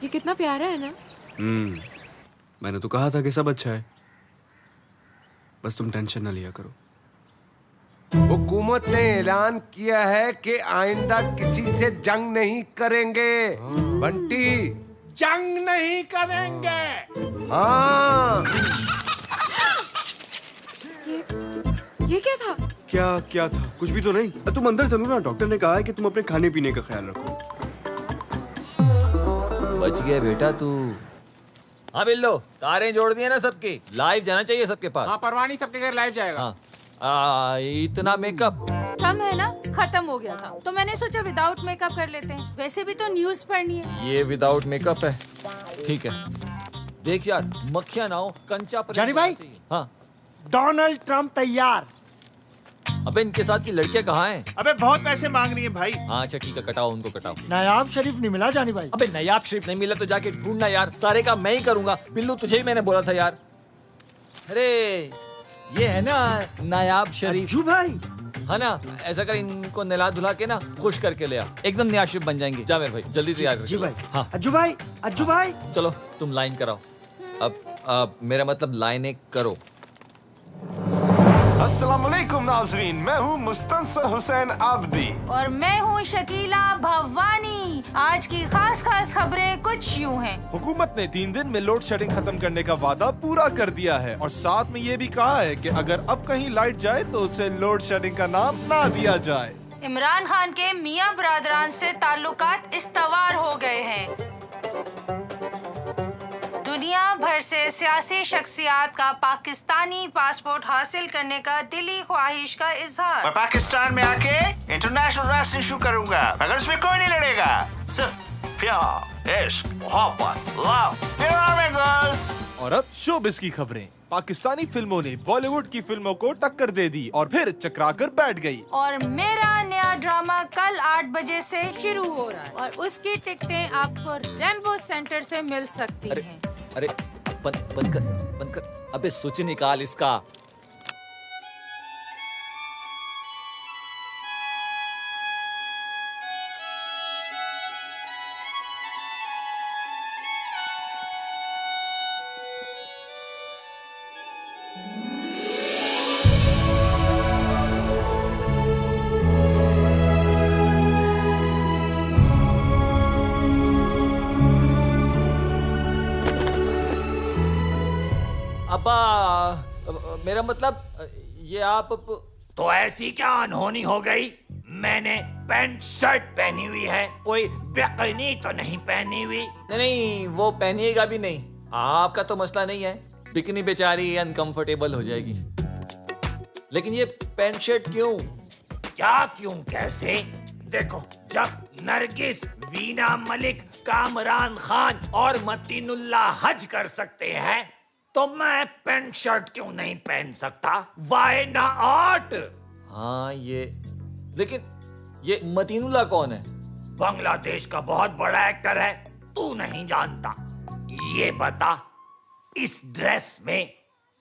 ये कितना प्यारा है ना। मैंने तो कहा था कि सब अच्छा है, बस तुम टेंशन ना लिया करो। हुकूमत ने ऐलान किया है कि आइंदा किसी से जंग नहीं करेंगे। बंटी, जंग नहीं करेंगे। हाँ। ये क्या था? क्या था? कुछ भी तो नहीं। तुम अंदर चलो ना, डॉक्टर ने कहा है कि तुम अपने खाने पीने का ख्याल रखो। बच गया बेटा तू। हाँ बिल्लो, कारें जोड़ दी है ना सबकी, लाइव जाना चाहिए सबके पास। हाँ परवानी सबके घर लाइव जाएगा। हाँ। इतना मेकअप कम है ना, खत्म हो गया था तो मैंने सोचा विदाउट मेकअप कर लेते हैं। वैसे भी तो न्यूज़ पढ़नी है। ये विदाउट मेकअप है, ठीक है। देख यार, मक्खियां ना हो, कंचा पर जानी भाई। हाँ, डोनाल्ड ट्रम्प तैयार। अबे इनके साथ की लड़कियां कहाँ हैं? अबे बहुत पैसे मांग रही है भाई। हाँ अच्छा ठीक है, कटाओ उनको, कटाओ। नायाब शरीफ नहीं मिला जानी भाई। अबे नायाब शरीफ नहीं मिला तो जाके ढूंढना यार, सारे काम मैं ही करूंगा। बिल्लू तुझे ही मैंने बोला था यार। अरे ये है ना नायाब शरीफ भाई, है ना? ऐसा कर, इनको नहला धुला के ना खुश करके ले आ, एकदम नया शरीफ बन जाएंगे। जा मेरे भाई, जल्दी तैयार कर। जी भाई। हाँ अज्जू भाई, अज्जू भाई। चलो तुम लाइन कराओ। अब मेरा मतलब लाइन एक करो। अस्सलाम वालेकुम नाज़रीन, मैं हूँ मुस्तंसर हुसैन आबदी और मैं हूँ शकीला भवानी। आज की खास खबरें कुछ यूँ हैं। हुकूमत ने 3 दिन में लोड शेडिंग खत्म करने का वादा पूरा कर दिया है और साथ में ये भी कहा है कि अगर अब कहीं लाइट जाए तो उसे लोड शेडिंग का नाम ना दिया जाए। इमरान खान के मियां बरादरान से ताल्लुकात इस्तवार हो गए हैं। दुनिया भर से सियासी शख्सियात का पाकिस्तानी पासपोर्ट हासिल करने का दिली ख्वाहिश का इजहार। मैं पाकिस्तान में आके इंटरनेशनल रेसलिंग शुरू करूंगा, मगर उसमें कोई नहीं लड़ेगा, सिर्फ प्यार, इश्क, मोहब्बत, लव। और अब शोबिस की खबरें। पाकिस्तानी फिल्मों ने बॉलीवुड की फिल्मों को टक्कर दे दी और फिर चकराकर बैठ गई। और मेरा नया ड्रामा कल 8 बजे से शुरू हो रहा है और उसकी टिकटें आपको रेम्बो सेंटर से मिल सकती हैं। अरे बंद कर। अबे सूची निकाल इसका। मेरा मतलब ये आप तो ऐसी क्या अनहोनी हो गई? मैंने पैंट शर्ट पहनी हुई है, कोई बिकिनी तो नहीं पहनी हुई। नहीं, वो पहनिएगा भी नहीं। आपका तो मसला नहीं है, बिकिनी बेचारी अनकंफर्टेबल हो जाएगी। लेकिन ये पैंट शर्ट क्यों? क्या क्यों कैसे? देखो, जब नरगिस, वीना मलिक, कामरान खान और मतीनुल्लाह हज कर सकते हैं तो मैं पैंट शर्ट क्यों नहीं पहन सकता? Why not? हाँ लेकिन ये मतीनुल्लाह कौन है? बांग्लादेश का बहुत बड़ा एक्टर है, तू नहीं जानता? ये बता, इस ड्रेस में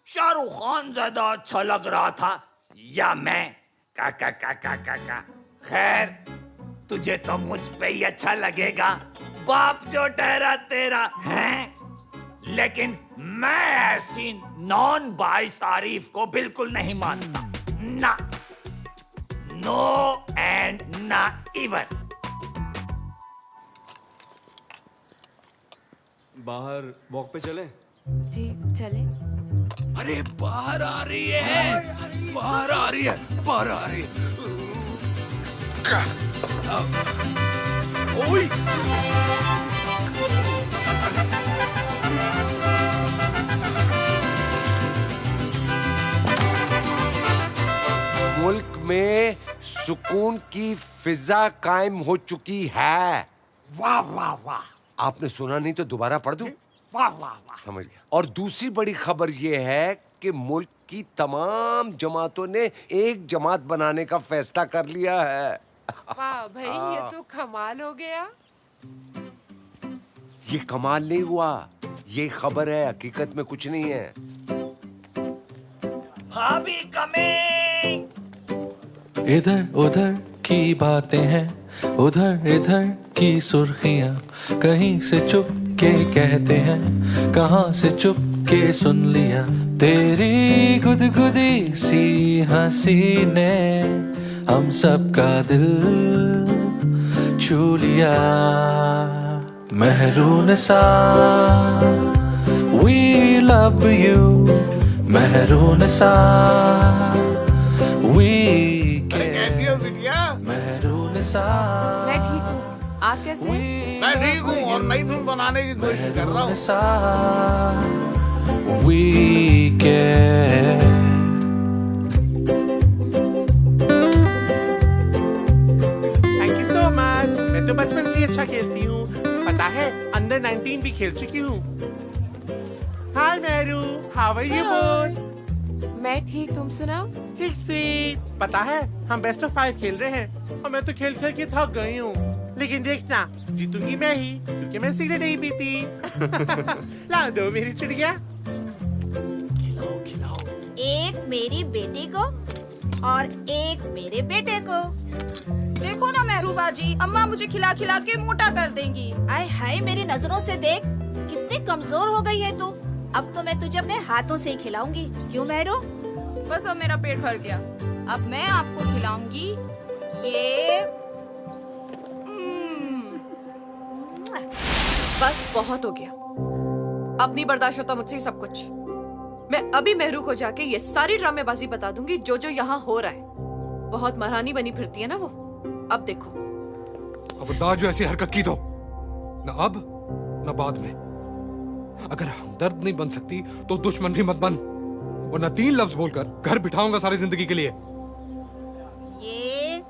शाहरुख खान ज्यादा अच्छा लग रहा था या मैं? का। खैर, तुझे तो मुझ पे ही अच्छा लगेगा, बाप जो ठहरा तेरा है। लेकिन मैं ऐसी नॉन बाइस तारीफ को बिल्कुल नहीं मानता, ना, नो एंड ना इवन। बाहर वॉक पे चलें? जी चले। अरे बाहर आ रही है, बाहर आ रही है, बाहर आ रही है। ओए! मुल्क में सुकून की फिजा कायम हो चुकी है। वाह वाह वाह। आपने सुना नहीं तो दोबारा पढ़ दूं? वाह वाह वाह। समझ गया। और दूसरी बड़ी खबर यह है कि मुल्क की तमाम जमातों ने एक जमात बनाने का फैसला कर लिया है। वाह भाई, ये तो कमाल हो गया। ये कमाल नहीं हुआ, ये खबर है, हकीकत में कुछ नहीं है। भाभी कमिंग। इधर उधर की बातें हैं, उधर इधर की सुर्खियां, कहीं से चुप के कहते हैं, कहाँ से चुप के सुन लिया। तेरी गुदगुदी सी हंसी ने हम सबका दिल छू लिया। महरून सा we love you, महरून सा we कैसी हो बिटिया? महरून सा। मैं ठीक हूँ, आप कैसे हैं? मैं ठीक हूँ और नई धुन बनाने की कोशिश कर रहा हूँ। We care। Thank you so much. मैं तो बचपन से ही अच्छा खेलती हूँ, पता है, अंडर 19 भी खेल चुकी हूँ। हाय मेरू, हाउ आर यू बोय? मैं ठीक, तुम सुनाओ? ठीक स्वीट। पता है, हम बेस्ट ऑफ 5 खेल रहे हैं और मैं तो खेल खेल के थक गई हूँ। लेकिन देखना, जीतूंगी मैं ही, क्योंकि मैं सिगरेट नहीं पीती। ला दो मेरी चिड़िया। एक मेरी बेटी को और एक मेरे बेटे को। देखो ना मेहरूबा जी, अम्मा मुझे खिला खिला के मोटा कर देंगी। आय हाय, मेरी नजरों से देख कितनी कमजोर हो गई है तू। अब तो मैं तुझे अपने हाथों से ही खिलाऊंगी। क्यों मेहरू? बस अब मेरा पेट भर गया। अब मैं आपको खिलाऊंगी ये। बस बहुत हो गया, अब नहीं बर्दाश्त होता मुझसे सब कुछ। मैं अभी मेहरू को जाके ये सारी ड्रामेबाजी बता दूंगी जो जो यहाँ हो रहा है। बहुत महारानी बनी फिरती है ना वो। अब देखो। खबरदार जो ऐसी हरकत की तो न अब न बाद में। अगर हमदर्द नहीं बन सकती तो दुश्मन भी मत बन, और न 3 लफ्ज बोलकर घर बिठाऊंगा सारी जिंदगी के लिए। ये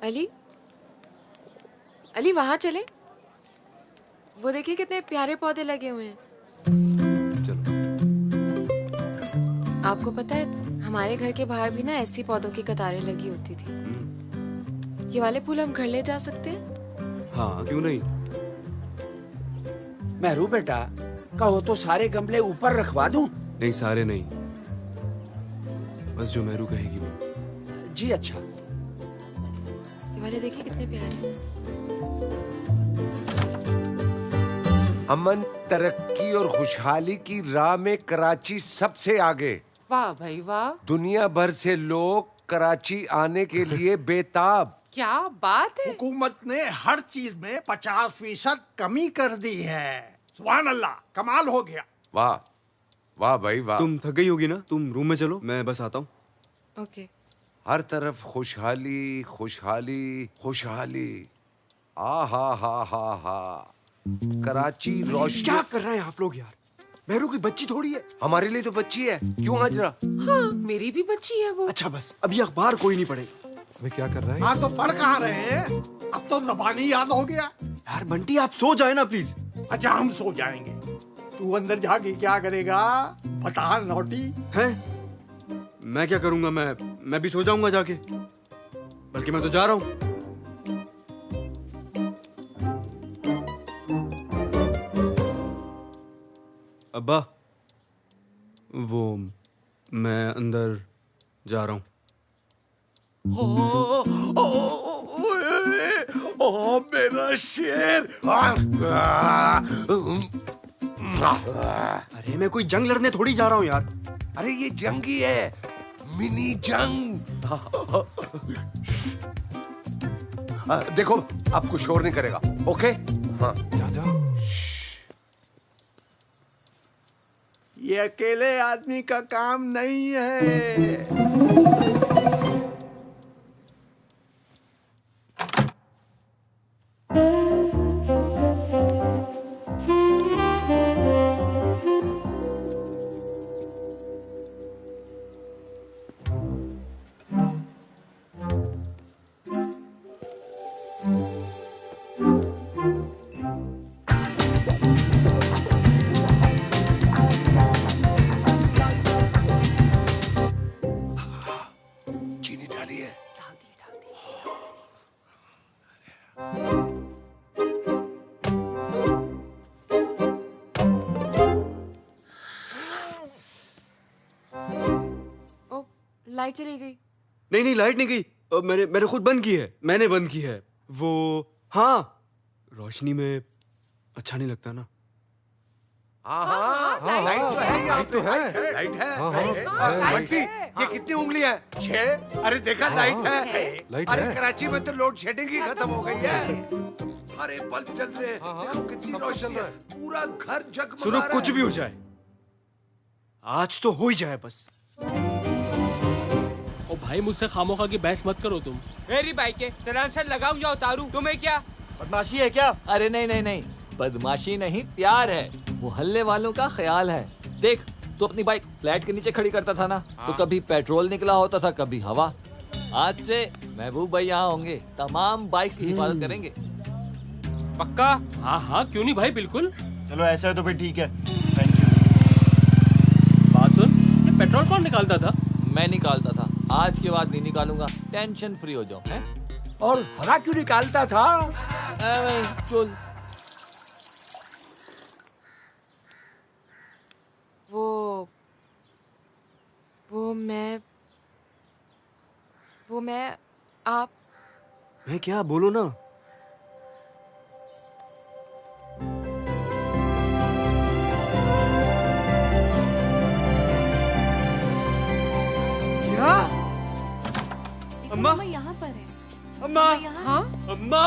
अली, अली वहां चले, वो देखिए कितने प्यारे पौधे लगे हुए हैं। चलो। आपको पता है हमारे घर के बाहर भी ना ऐसी पौधों की कतारें लगी होती थी। ये वाले फूल हम घर ले जा सकते हैं? हाँ क्यों नहीं। मेहरू बेटा, कहो तो सारे गमले ऊपर रखवा दूं? नहीं सारे नहीं, बस जो मेहरू कहेगी वो। जी अच्छा। ये वाले देखिए कितने प्यारे हैं। अमन, तरक्की और खुशहाली की राह में कराची सबसे आगे। वाह भाई वाह। दुनिया भर से लोग कराची आने के लिए बेताब। क्या बात है। हुकूमत ने हर चीज में 50% कमी कर दी है। सुभान अल्लाह, कमाल हो गया। वाह वाह भाई वाह। तुम थक गई होगी ना, तुम रूम में चलो, मैं बस आता हूँ। ओके। हर तरफ खुशहाली खुशहाली खुशहाली। आ हा। कराची रोशनी। क्या कर रहे हैं आप लोग यार? मेहरू की बच्ची थोड़ी है। हमारे लिए तो बच्ची है, क्यों हाजरा? हाँ मेरी भी बच्ची है वो। अच्छा बस अभी अखबार कोई नहीं पढ़ेगा। अबे क्या कर रहा है? हाँ तो पढ़ कहाँ रहे हैं? अब तो ज़बानी याद हो गया। यार बंटी आप सो जाए ना प्लीज। अच्छा हम सो जाएंगे, तू अंदर जाके क्या करेगा बता नौटी। हैं? मैं क्या करूंगा? मैं भी सो जाऊंगा जाके, बल्कि मैं तो जा रहा हूँ। अब्बा, वो मैं अंदर जा रहा हूँ। ओ मेरा शेर। अरे मैं कोई जंग लड़ने थोड़ी जा रहा हूँ यार। अरे ये जंगी है, मिनी जंग। देखो आपको शोर नहीं करेगा, ओके? हाँ जा। ये अकेले आदमी का काम नहीं है। लाइट चली गई। नहीं लाइट नहीं गई, मैंने खुद बंद की है। मैंने बंद की है वो। हाँ रोशनी में अच्छा नहीं लगता ना। हाँ, लाइट तो है, यहाँ पे लाइट है। बंटी, ये कितनी उंगली है? 6। अरे देखा लाइट है। अरे कराची में तो लोड शेडिंग ही खत्म हो गई है, सारे बल्ब जल रहे हैं। देखो कितनी रोशनी है, पूरा घर जगमगा सुनो रहा है। कुछ भी हो जाए, आज तो हो ही जाए बस। ओ भाई मुझसे खामोखा की बहस मत करो तुम। मेरी बाइक है, सलांसर लगाऊं या उतारूं? तुम्हें क्या बदमाशी है क्या? अरे नहीं, बदमाशी नहीं, प्यार है। मोहल्ले वालों का ख्याल है। देख तू अपनी बाइक फ्लैट के नीचे खड़ी करता था ना, तो कभी पेट्रोल निकला होता था, कभी हवा। आज से महबूब भाई यहाँ होंगे, तमाम बाइक्स की हिफाजत करेंगे। पक्का? हाँ क्यों नहीं भाई, बिल्कुल। चलो ऐसा है तो फिर ठीक है। बात सुन, ये पेट्रोल कौन निकालता था? मैं निकालता था, आज के बाद नहीं निकालूंगा। टेंशन फ्री हो जाओ। हैं? और हरा क्यों निकालता था? चल। वो मैं आप। मैं क्या बोलो ना। अम्मा यहाँ पर है। अम्मा हाँ? अम्मा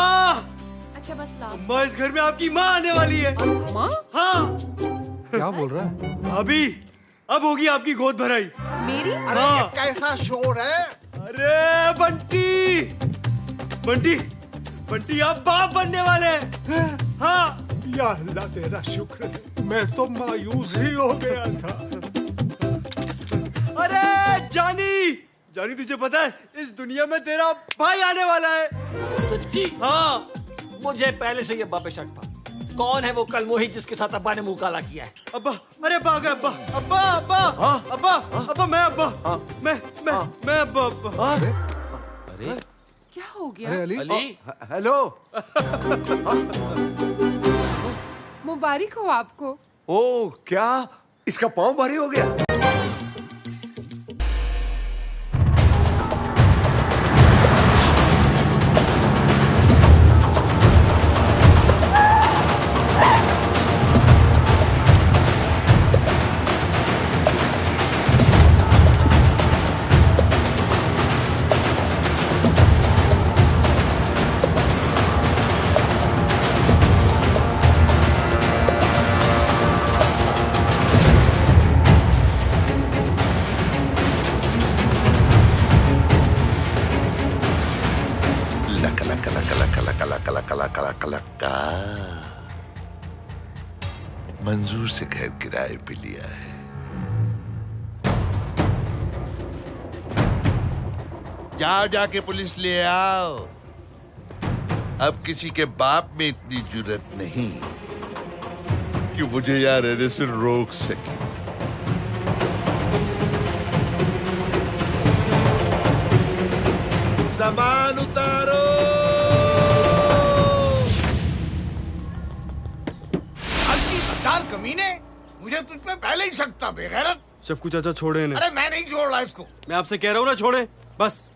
अच्छा बस लास्ट। अम्मा इस घर में आपकी माँ आने वाली है। माँ? हाँ। क्या बोल रहा है? अभी अब होगी आपकी गोद भराई। मेरी? अरे ये कैसा शोर है? अरे बंटी बंटी बंटी आप बाप बनने वाले हैं। हाँ या अल्लाह तेरा शुक्र है, मैं तो मायूस ही हो गया था। अरे जानी जानी तुझे पता है इस दुनिया में तेरा भाई आने वाला है। सच्ची? हाँ मुझे पहले से ये अब्बा पे शक था। कौन है वो कल मोही जिसके साथ अब्बा ने मुंह काला किया है? अब्बा अरे अब्बा अब्बा अब्बा अब्बा अब्बा अब्बा मैं अब्बा मैं अब्बा। अरे क्या हो गया? अरे अली हेलो। मुबारक हो आपको। ओ क्या इसका पाँव भारी हो गया? मंजूर से घर किराए पे लिया है। जाओ जाके पुलिस ले आओ। अब किसी के बाप में इतनी जुर्रत नहीं कि मुझे यहाँ रहने से रोक सके। सामान उतारो। कमीने, मुझे तुझ पे पहले ही शक था बेगैरत। शफकू चाचा छोड़े इन्हें। अरे मैं नहीं छोड़ रहा इसको। मैं आपसे कह रहा हूँ ना छोड़े बस।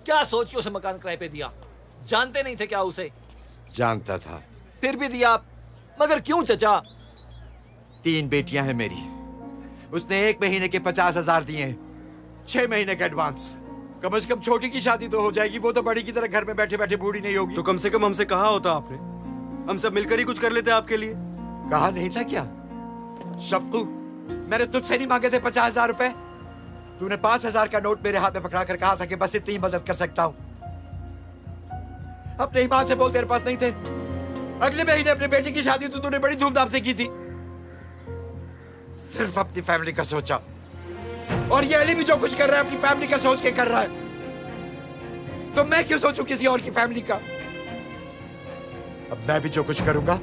क्या सोच के उसे मकान किराए पे दिया? जानते नहीं थे क्या उसे? जानता था। फिर भी दिया, मगर क्यों चचा? 3 बेटियां हैं मेरी। उसने 1 महीने के 50,000 दिए हैं, 6 महीने का एडवांस। कम से कम छोटी की शादी तो हो जाएगी, वो तो बड़ी की तरह घर में बैठे बैठे बूढ़ी नहीं होगी। तो कम से कम हमसे कहा होता आपने, हम सब मिलकर ही कुछ कर लेते आपके लिए। कहा नहीं था क्या? शफकू, मैंने तुझसे नहीं मांगे थे 50,000 रुपए। तूने 5,000 का नोट मेरे हाथ में पकड़ा कर कहा था कि बस इतनी मदद कर सकता हूं। अपने ईमान से बोल, तेरे पास नहीं थे। अगले महीने अपने बेटी की शादी तो तूने बड़ी धूमधाम से की थी। सिर्फ अपनी फैमिली का सोचा। और ये अली भी जो कुछ कर रहा है अपनी फैमिली का सोच के कर रहा है। तो मैं क्यों सोचूं किसी और की फैमिली का? अब मैं भी जो कुछ करूंगा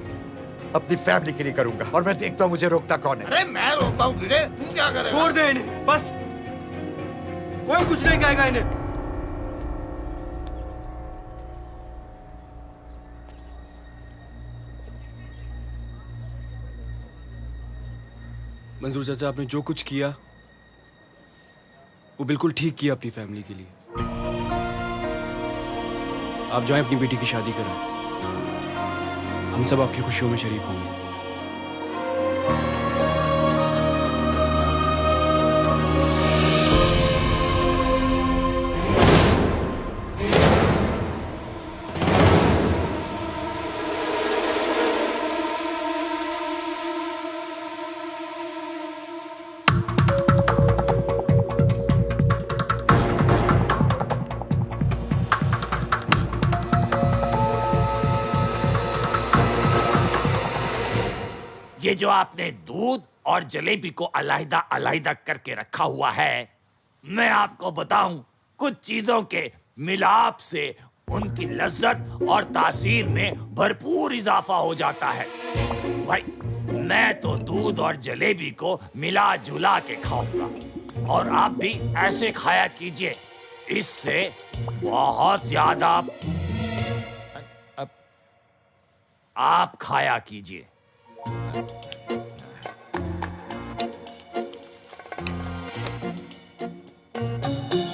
अपनी फैमिली के लिए करूंगा, और मैं देखता हूं मुझे रोकता कौन है। अरे मैं रोकता हूँ तुझे, तू क्या करेगा? छोड़ दे इन्हें बस, कोई कुछ नहीं कहेगा इन्हें। मंजूर चाचा, आपने जो कुछ किया वो बिल्कुल ठीक किया अपनी फैमिली के लिए। आप जाएं अपनी बेटी की शादी करें, हम सब आपकी खुशियों में शरीक होंगे। ये जो आपने दूध और जलेबी को अलग अलग करके रखा हुआ है, मैं आपको बताऊं, कुछ चीजों के मिलाप से उनकी लज्जत और तासीर में भरपूर इजाफा हो जाता है। भाई, मैं तो दूध और जलेबी को मिला जुला के खाऊंगा, और आप भी ऐसे खाया कीजिए। इससे बहुत ज्यादा आप खाया कीजिए।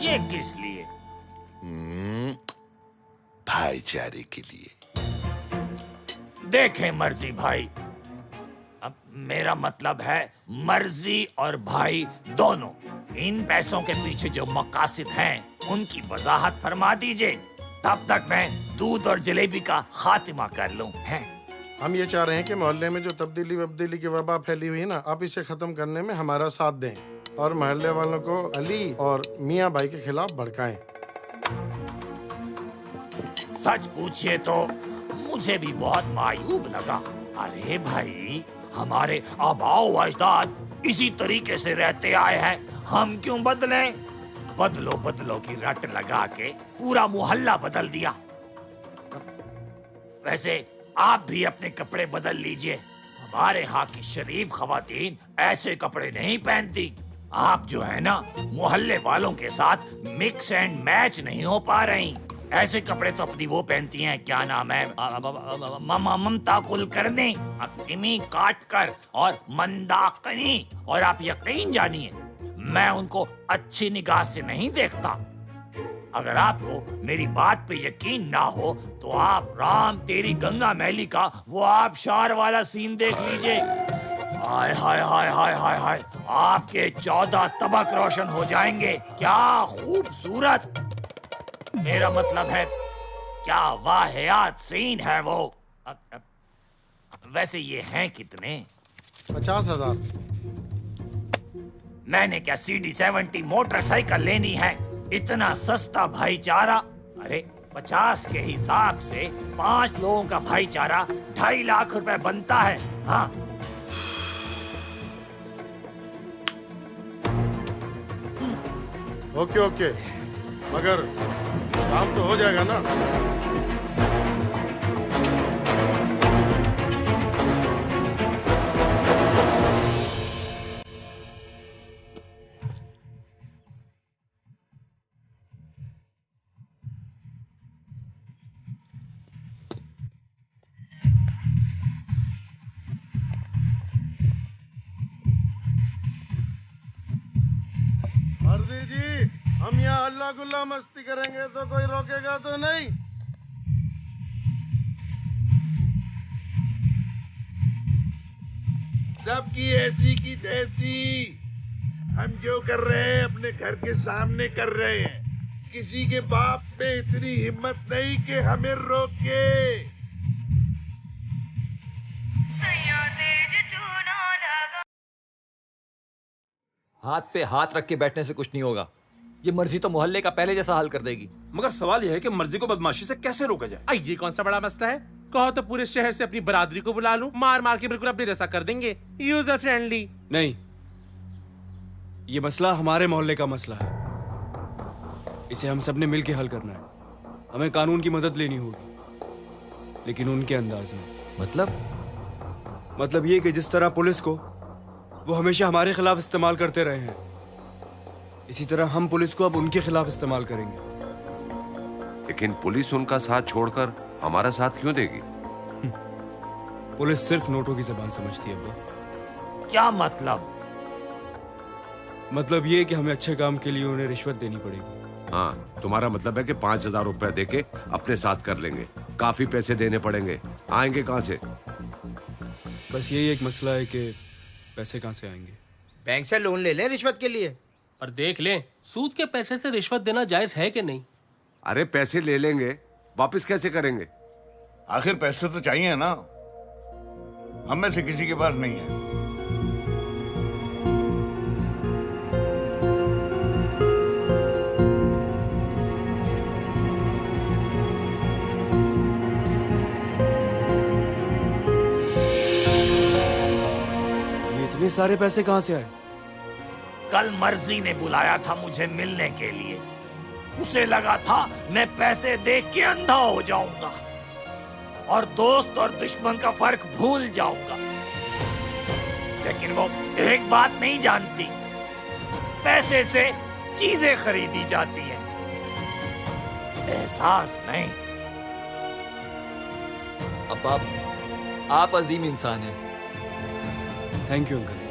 ये किस लिए? भाईचारे के लिए। देखें मर्जी भाई, अब मेरा मतलब है मर्जी और भाई दोनों। इन पैसों के पीछे जो मकासद हैं उनकी वजाहत फरमा दीजिए, तब तक मैं दूध और जलेबी का खात्मा कर लूं। हैं? हम ये चाह रहे हैं कि मोहल्ले में जो तब्दीली की वबा फैली हुई है ना, आप इसे खत्म करने में हमारा साथ दें और मोहल्ले वालों को अली और मियाँ भाई के खिलाफ भड़काएं। सच पूछिए तो मुझे भी बहुत मायूब लगा। अरे भाई, हमारे आबाओ अजदाद इसी तरीके से रहते आए हैं, हम क्यों बदलें? बदलो बदलो की रट लगा के पूरा मोहल्ला बदल दिया। वैसे आप भी अपने कपड़े बदल लीजिए। हमारे यहाँ की शरीफ खवातीन ऐसे कपड़े नहीं पहनती। आप जो है ना, मोहल्ले वालों के साथ मिक्स एंड मैच नहीं हो पा रही। ऐसे कपड़े तो अपनी वो पहनती हैं, क्या नाम है, ममता कुलकर्णी, अक्तिमी काटकर और मंदाकिनी। और आप यकीन जानिए, मैं उनको अच्छी निगाह से नहीं देखता। अगर आपको मेरी बात पे यकीन ना हो तो आप राम तेरी गंगा मैली का वो आबशार वाला सीन देख लीजिए। हाय हाय हाय हाय हाय हाय, आपके 14 तबक रोशन हो जाएंगे। क्या खूबसूरत, मेरा मतलब है क्या वाहियात सीन है वो। वैसे ये हैं कितने? 50,000। मैंने क्या CD70 मोटरसाइकिल लेनी है? इतना सस्ता भाईचारा। अरे 50 के हिसाब से 5 लोगों का भाईचारा 2.5 लाख रुपए बनता है। हाँ, ओके ओके, मगर काम तो हो जाएगा ना? हम यहाँ अल्लाह गुल्ला मस्ती करेंगे तो कोई रोकेगा तो नहीं। सबकी ऐसी की तैसी। हम जो कर रहे हैं अपने घर के सामने कर रहे हैं। किसी के बाप में इतनी हिम्मत नहीं कि हमें रोके। हाथ पे हाथ रख के बैठने से कुछ नहीं होगा। ये मर्जी तो मोहल्ले का पहले जैसा हाल कर देगी। मगर सवाल यह है कि मर्जी को बदमाशी से कैसे रोका जाए? ये कौन सा बड़ा मसला है? कहो तो पूरे शहर से अपनी बरादरी को बुला लूं, मार मार के बिल्कुल अपने जैसा कर देंगे, यूजर फ्रेंडली। नहीं, ये मसला हमारे मोहल्ले का मसला है। इसे हम सब ने मिलकर हल करना है। हमें कानून की मदद लेनी होगी, लेकिन उनके अंदाज में। मतलब ये कि जिस तरह पुलिस को वो हमेशा हमारे खिलाफ इस्तेमाल करते रहे हैं, इसी तरह हम पुलिस को अब उनके खिलाफ इस्तेमाल करेंगे। लेकिन पुलिस उनका साथ छोड़कर हमारा साथ क्यों देगी? पुलिस सिर्फ नोटों की ज़बान समझती है अब्बा। क्या मतलब? मतलब ये कि हमें अच्छे काम के लिए उन्हें रिश्वत देनी पड़ेगी। हाँ, तुम्हारा मतलब है कि 5,000 रुपए देके अपने साथ कर लेंगे। काफी पैसे देने पड़ेंगे, आएंगे कहाँ से? बस यही एक मसला है कि पैसे कहाँ से आएंगे। बैंक से लोन ले लें रिश्वत के लिए। और देख लें, सूद के पैसे से रिश्वत देना जायज है कि नहीं? अरे पैसे ले लेंगे, वापस कैसे करेंगे? आखिर पैसे तो चाहिए ना, हम में से किसी के पास नहीं है। ये इतने सारे पैसे कहाँ से आए? कल मर्जी ने बुलाया था मुझे मिलने के लिए। उसे लगा था मैं पैसे देख के अंधा हो जाऊंगा और दोस्त और दुश्मन का फर्क भूल जाऊंगा, लेकिन वो एक बात नहीं जानती, पैसे से चीजें खरीदी जाती हैं, एहसास नहीं। अब आप अजीम इंसान हैं। Thank you uncle.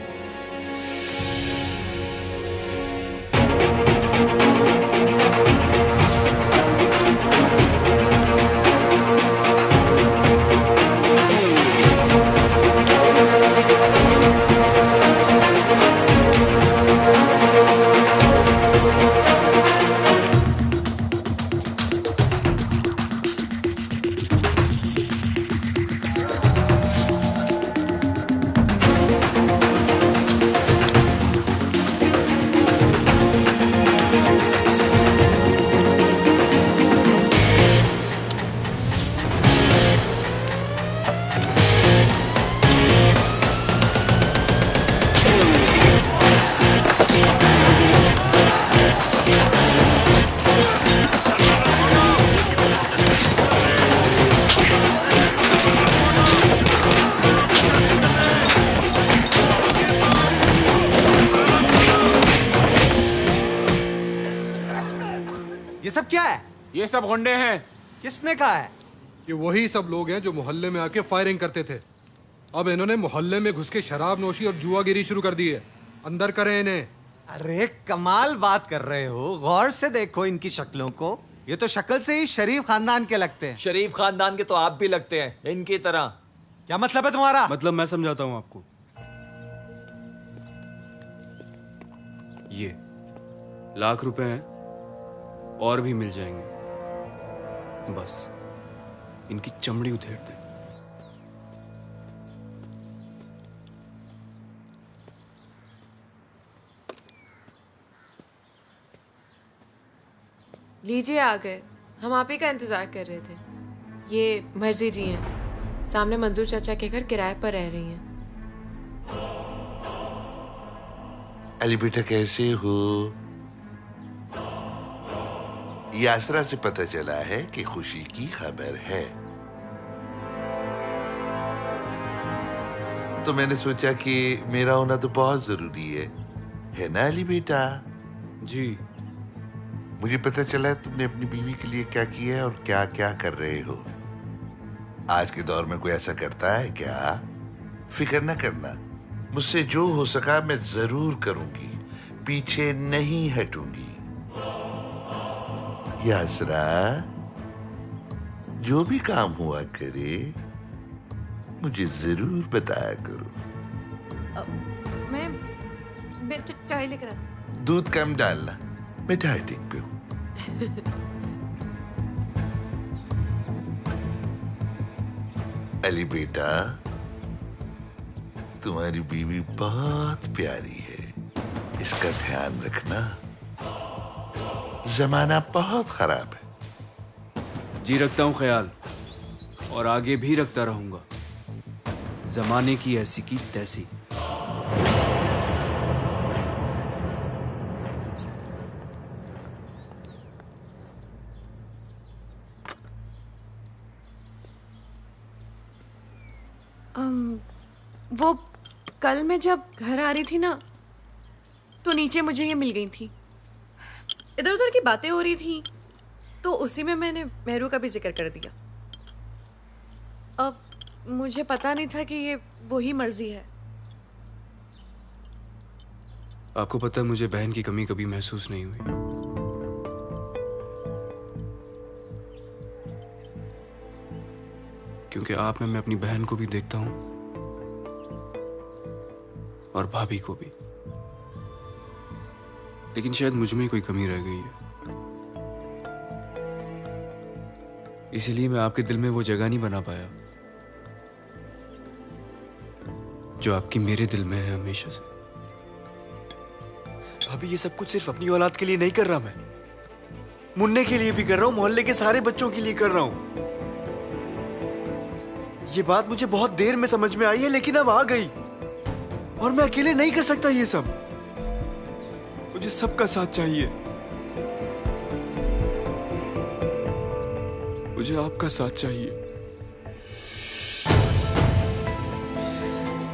ये सब क्या है? ये सब गुंडे हैं। किसने कहा है? ये वही सब लोग हैं जो मोहल्ले में आके फायरिंग करते थे। अब इन्होंने मोहल्ले में घुस के शराब नोशी और जुआगिरी शुरू कर दी है। अंदर करें इन्हें। अरे कमाल बात कर रहे हो, गौर से देखो इनकी शक्लों को। ये तो शक्ल से ही शरीफ खानदान के लगते हैं। शरीफ खानदान के तो आप भी लगते हैं, इनकी तरह। क्या मतलब है तुम्हारा? मतलब मैं समझाता हूं आपको। ये लाख रुपए हैं और भी मिल जाएंगे, बस इनकी चमड़ी उधेड़ दे। लीजिए, आ गए। हम आप ही का इंतजार कर रहे थे। ये मर्जी जी हैं, सामने मंजूर चाचा के घर किराए पर रह रही हैं। अली बेटा कैसे हो? यासरा से पता चला है कि खुशी की खबर है, तो मैंने सोचा कि मेरा होना तो बहुत जरूरी है ना अली बेटा? जी। मुझे पता चला है तुमने अपनी बीवी के लिए क्या किया है और क्या क्या कर रहे हो। आज के दौर में कोई ऐसा करता है क्या? फिक्र न करना, मुझसे जो हो सका मैं जरूर करूंगी, पीछे नहीं हटूंगी। यासरा, जो भी काम हुआ करे मुझे जरूर बताया करो। मैं चाय लेकर आती। दूध कम डालना, मैं डाइटिंग पे हूं। अली बेटा, तुम्हारी बीवी बहुत प्यारी है, इसका ध्यान रखना। जमाना बहुत खराब है। जी रखता हूं ख्याल, और आगे भी रखता रहूंगा। जमाने की ऐसी की तैसी। वो कल मैं जब घर आ रही थी ना, तो नीचे मुझे ये मिल गई थी। इधर उधर की बातें हो रही थी, तो उसी में मैंने मेहरू का भी जिक्र कर दिया। अब मुझे पता नहीं था कि ये वही मर्जी है। आपको पता है, मुझे बहन की कमी कभी महसूस नहीं हुई। क्योंकि आप में मैं अपनी बहन को भी देखता हूं और भाभी को भी, लेकिन शायद मुझ में कोई कमी रह गई है। इसीलिए मैं आपके दिल में वो जगह नहीं बना पाया जो आपकी मेरे दिल में है हमेशा से। भाभी, ये सब कुछ सिर्फ अपनी औलाद के लिए नहीं कर रहा मैं, मुन्ने के लिए भी कर रहा हूं, मोहल्ले के सारे बच्चों के लिए कर रहा हूं। ये बात मुझे बहुत देर में समझ में आई है, लेकिन अब आ गई, और मैं अकेले नहीं कर सकता ये सब। मुझे सबका साथ चाहिए। मुझे आपका साथ चाहिए।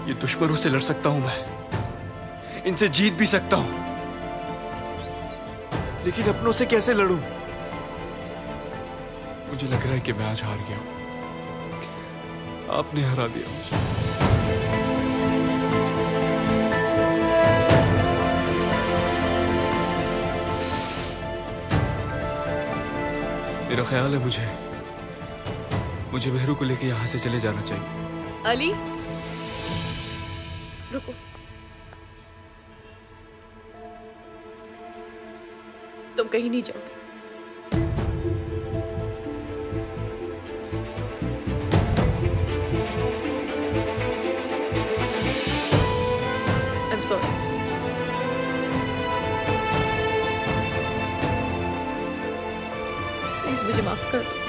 ये दुश्मनों से लड़ सकता हूं मैं, इनसे जीत भी सकता हूं, लेकिन अपनों से कैसे लड़ूं? मुझे लग रहा है कि मैं आज हार गया हूं। आपने हरा दिया मुझे। मेरा ख्याल है मुझे मेहरू को लेके यहां से चले जाना चाहिए। अली, रुको। तुम कहीं नहीं जाओगे। I'm sorry. प्लीज मुझे माफ कर दो।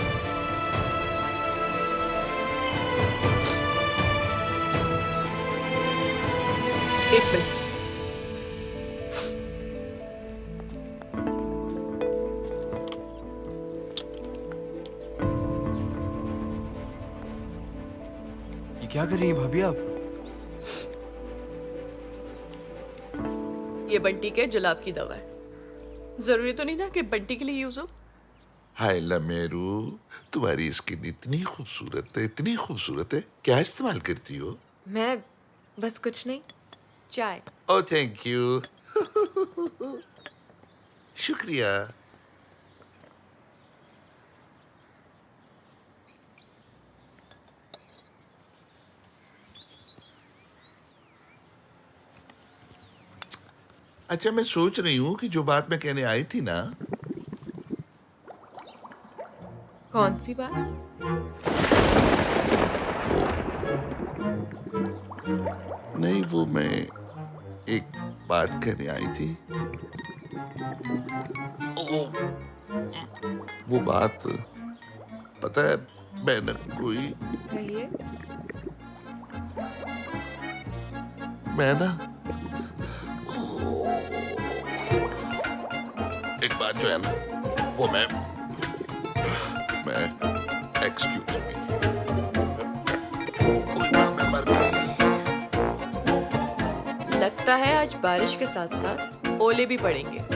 एक मिनट। ये क्या कर रही हैं भाभी आप? ये बंटी के जुलाब की दवा है। जरूरी तो नहीं ना कि बंटी के लिए यूज हो। हाय लमेरू, तुम्हारी स्किन इतनी खूबसूरत है, क्या इस्तेमाल करती हो? मैं बस कुछ नहीं, चाय। ओह थैंक यू। शुक्रिया। अच्छा, मैं सोच रही हूँ कि जो बात मैं कहने आई थी ना। कौन सी बात? नहीं, वो मैं एक बात कहने आई थी। वो बात पता है, मैं न कोई कहिए। मैं ना एक बात जो है ना, वो मैं एक्सक्यूज मी, लगता है आज बारिश के साथ साथ ओले भी पड़ेंगे।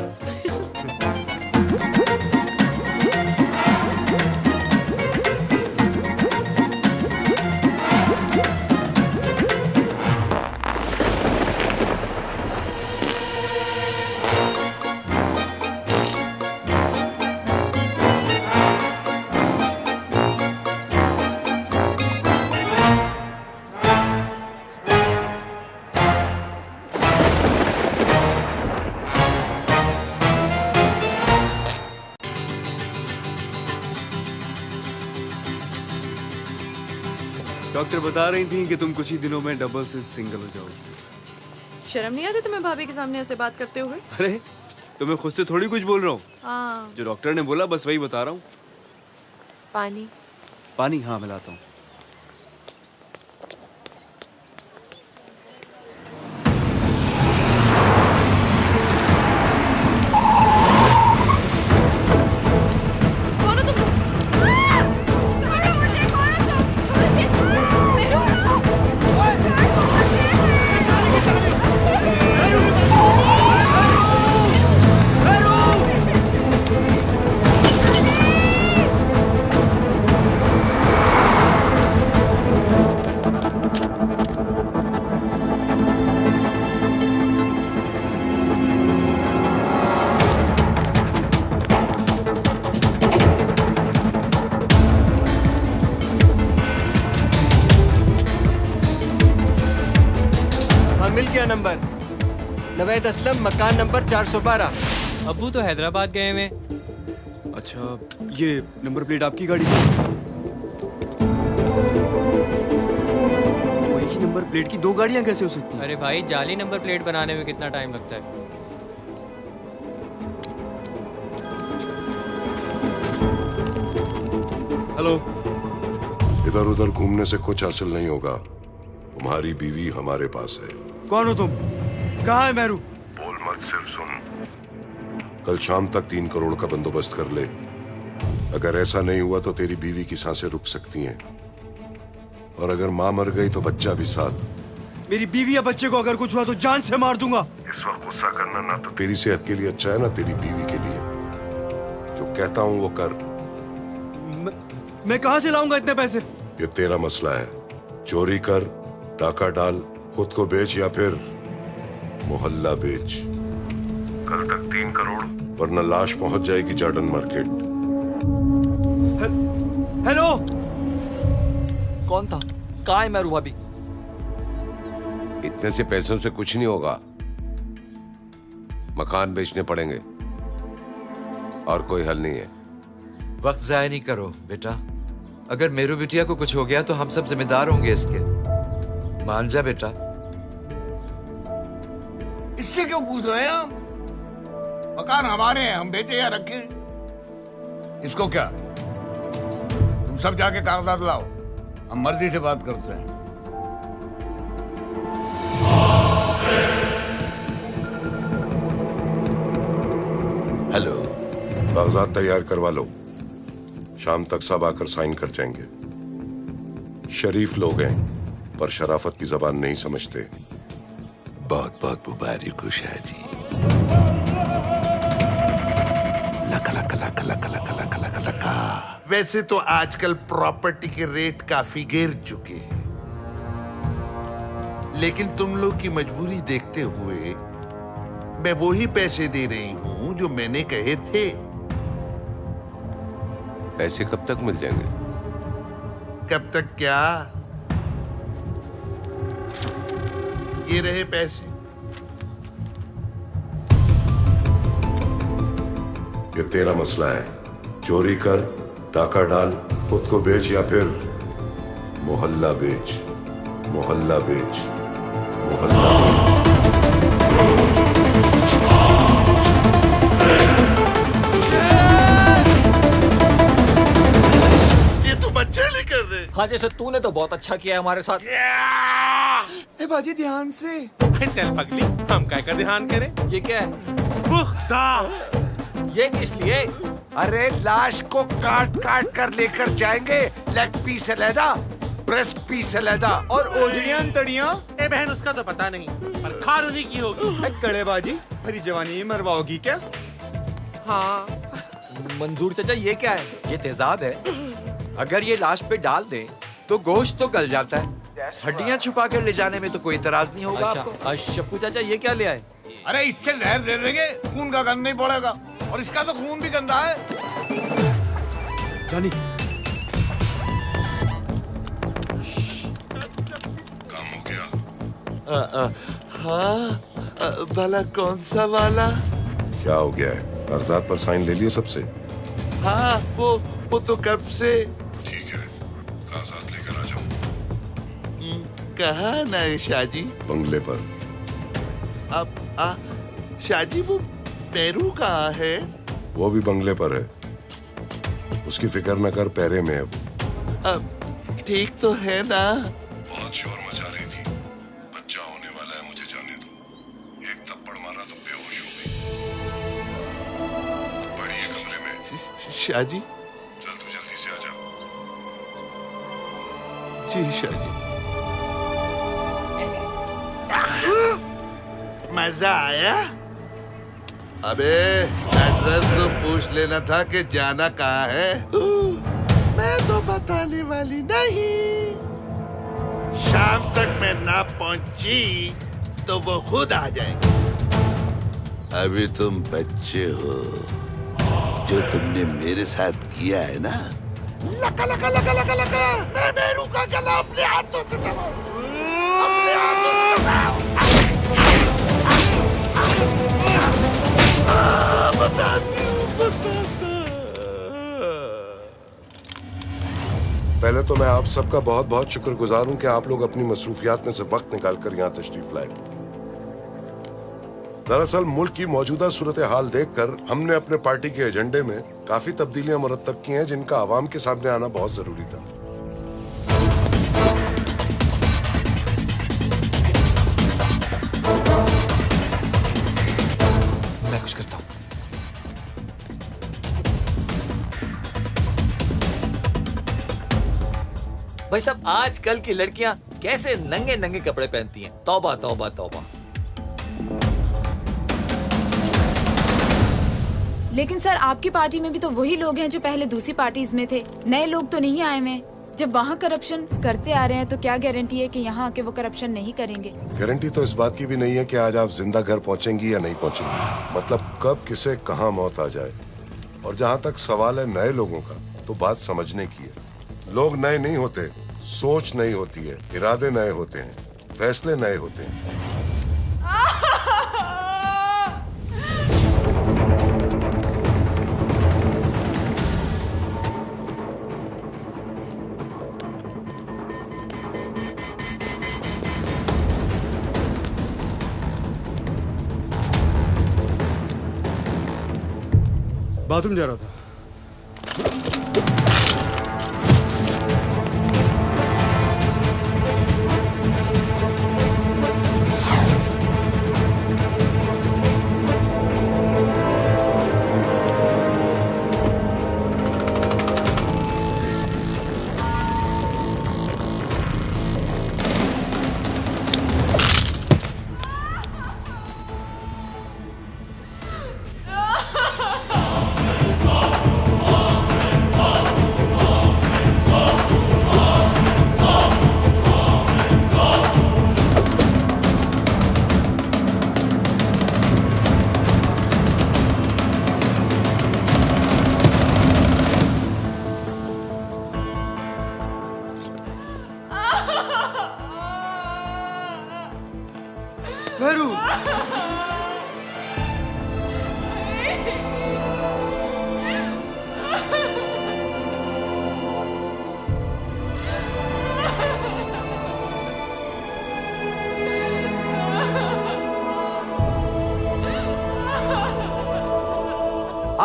डॉक्टर बता रही थी कि तुम कुछ ही दिनों में डबल से सिंगल हो जाओगी। शर्म नहीं आती तुम्हें भाभी के सामने ऐसे बात करते हुए? अरे तो मैं खुद से थोड़ी कुछ बोल रहा हूँ। हाँ। जो डॉक्टर ने बोला बस वही बता रहा हूँ। पानी। पानी, हाँ मैं लाता हूँ। नंबर नवेद असलम, मकान नंबर 412। अब्बू तो हैदराबाद गए हुए। अच्छा, ये नंबर प्लेट आपकी गाड़ी की? तो एक ही नंबर प्लेट की दो गाड़ियां कैसे हो सकती हैं? अरे भाई, जाली नंबर प्लेट बनाने में कितना टाइम लगता है? हेलो। इधर उधर घूमने से कुछ हासिल नहीं होगा। तुम्हारी बीवी हमारे पास है। कौन हो तुम? कहाँ है मेहरू? बोल मत, सिर्फ सुन। कल शाम तक 3 करोड़ का बंदोबस्त कर ले। अगर ऐसा नहीं हुआ तो तेरी बीवी की सांसें रुक सकती हैं, और अगर मां मर गई तो बच्चा भी साथ। मेरी बीवी या बच्चे को अगर कुछ हुआ तो जान से मार दूंगा। इस वक्त गुस्सा करना ना तो तेरी सेहत के लिए अच्छा है, ना तेरी बीवी के लिए। जो कहता हूं वो कर। मैं कहां से लाऊंगा इतने पैसे? ये तेरा मसला है। चोरी कर, डाका डाल, खुद को बेच या फिर मोहल्ला बेच। कल तक 3 करोड़, वरना लाश पहुंच जाएगी जार्डन मार्केट। हेलो। कौन था? कहाँ है मेहरू भाभी? इतने से पैसों से कुछ नहीं होगा। मकान बेचने पड़ेंगे और कोई हल नहीं है। वक्त जाया नहीं करो बेटा। अगर मेरू बिटिया को कुछ हो गया तो हम सब जिम्मेदार होंगे इसके। मान जा बेटा। इससे क्यों पूछ रहे हैं हम? मकान हमारे हैं, हम बेचे या रखे। इसको क्या? तुम सब जाके कागजात लाओ, हम मर्जी से बात करते हैं। हेलो। कागजात तैयार करवा लो, शाम तक सब आकर साइन कर जाएंगे। शरीफ लोग हैं पर शराफत की जबान नहीं समझते। बहुत बहुत मुबारक हो Shahji. Luck luck luck luck luck luck luck luck वैसे तो आजकल प्रॉपर्टी के रेट काफी गिर चुके हैं, लेकिन तुम लोग की मजबूरी देखते हुए मैं वही पैसे दे रही हूं जो मैंने कहे थे। पैसे कब तक मिल जाएंगे? कब तक क्या? ये रहे पैसे। ये तेरा मसला है। चोरी कर, डाका डाल, खुद को बेच या फिर मोहल्ला बेच, मोहल्ला बेच, मोहल्ला बेच। ये तो बच्चे नहीं कर रहे। हाँ, जैसे तूने तो बहुत अच्छा किया है हमारे साथ। ए बाजी ध्यान से। चल पगली, हम क्या का ध्यान करें? ये क्या है? पुख्ता। ये किस लिए? अरे लाश को काट काट कर लेकर जाएंगे। लेग पीस अलहदा, ब्रेस्ट पीस अलहदा और ओजड़ियां तड़ियां। ए बहन, उसका तो पता नहीं, पर खारूनी की होगी। कड़ेबाजी भरी जवानी मरवाओगी क्या? हाँ। मंजूर चाचा, ये क्या है? ये तेजाब है। अगर ये लाश पे डाल दें तो गोश्त तो गल जाता है। हड्डियां छुपा कर ले जाने में तो कोई इतराज नहीं होगा आपको। शप्पू चाचा, ये क्या ले आए? अरे इससे जहर दे देंगे, खून का गंद नहीं पड़ेगा, और इसका तो खून भी गंदा है। जानी, काम हो गया? हाँ, भला कौन सा वाला? क्या हो गया है? कागजात पर साइन ले लिए सबसे? हाँ, वो तो कब से। ठीक है, कागजात लेकर आ जाओ। कहाँ ना है शाहजी? बंगले पर। अब शाहजी, वो पेरू कहाँ है? वो भी बंगले पर है। उसकी फिक्र न कर, पैरे में है वो। अब ठीक तो है ना? बहुत शोर मचा रही थी। बच्चा होने वाला है, मुझे जाने दो। एक थप्पड़ मारा तो बेहोश हो गई। अब बड़ी है कमरे में। शाहजी। चल तू जल्दी से आ जा। जी शाहजी। मजा आया? अबे एड्रेस तो पूछ लेना था कि जाना कहाँ है। मैं तो बताने वाली नहीं। शाम तक मैं ना पहुंची तो वो खुद आ जाएंगे। अभी तुम बच्चे हो। जो तुमने मेरे साथ किया है ना, लका लका लका लका लका, मैं मेरू का गला अपने हाथों से दबाऊं, अपने हाथों से दबाऊं। पहले तो मैं आप सबका बहुत बहुत शुक्रगुजार हूं कि आप लोग अपनी मसरूफियात में से वक्त निकालकर यहाँ तशरीफ लाए। दरअसल मुल्क की मौजूदा सूरत हाल देखकर हमने अपने पार्टी के एजेंडे में काफी तब्दीलियां मुरतब की हैं, जिनका आवाम के सामने आना बहुत जरूरी था। मैं कुछ करता हूँ। भाई साहब, आजकल की लड़कियां कैसे नंगे नंगे कपड़े पहनती हैं। तौबा तौबा तौबा। लेकिन सर, आपकी पार्टी में भी तो वही लोग हैं जो पहले दूसरी पार्टीज में थे। नए लोग तो नहीं आए हैं। जब वहाँ करप्शन करते आ रहे हैं तो क्या गारंटी है कि यहाँ आके वो करप्शन नहीं करेंगे? गारंटी तो इस बात की भी नहीं है कि आज आप जिंदा घर पहुंचेंगी या नहीं पहुंचेंगी। मतलब कब किसे कहाँ मौत आ जाए। और जहाँ तक सवाल है नए लोगों का, तो बात समझने की है। लोग नए नहीं होते, सोच नई होती है, इरादे नए होते हैं, फैसले नए होते हैं। बाथरूम जा रहा था।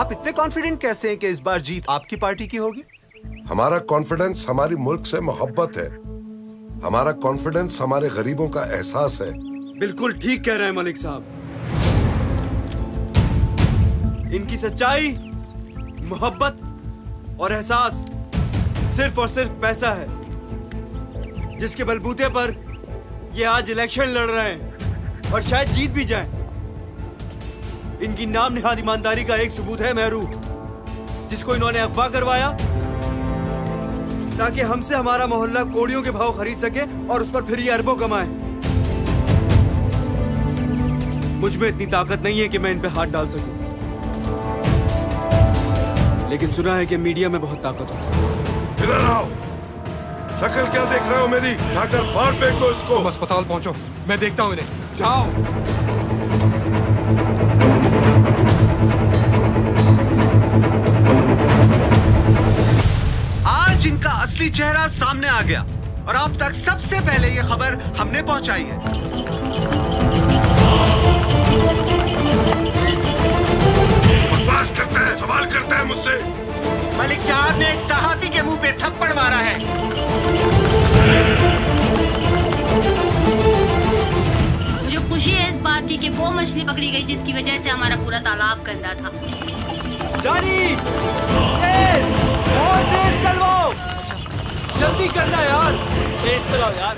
आप इतने कॉन्फिडेंट कैसे हैं कि इस बार जीत आपकी पार्टी की होगी? हमारा कॉन्फिडेंस हमारी मुल्क से मोहब्बत है। हमारा कॉन्फिडेंस हमारे गरीबों का एहसास है। बिल्कुल ठीक कह रहे हैं मलिक साहब। इनकी सच्चाई, मोहब्बत और एहसास सिर्फ और सिर्फ पैसा है, जिसके बलबूते पर ये आज इलेक्शन लड़ रहे हैं और शायद जीत भी जाएं। इनकी नाम निहाद ईमानदारी का एक सबूत है मेहरू, जिसको इन्होंने अगवा करवाया ताकि हमसे हमारा मोहल्ला कोड़ियों के भाव खरीद सके और उस पर फिर ये अरबों कमाए। मुझ में इतनी ताकत नहीं है कि मैं इन पे हाथ डाल सकूं, लेकिन सुना है कि मीडिया में बहुत ताकत होती है। इधर आओ। शक्ल क्या देख रहे हो मेरी? ठाकर बाहर फेंक दो इसको। तुम अस्पताल पहुंचो, मैं देखता हूं इन्हें। जाओ। आज इनका असली चेहरा सामने आ गया और आप तक सबसे पहले ये खबर हमने पहुंचाई है। बकवास करता है, सवाल करता है मुझसे। मलिक साहब ने एक सहाफी के मुंह पे थप्पड़ मारा है। मुझे खुशी है इस बात की कि वो मछली पकड़ी गई जिसकी वजह से हमारा पूरा तालाब गंदा था। जानी, तेज, और तेज चलो, जल्दी करना यार। तेज चलाओ यार।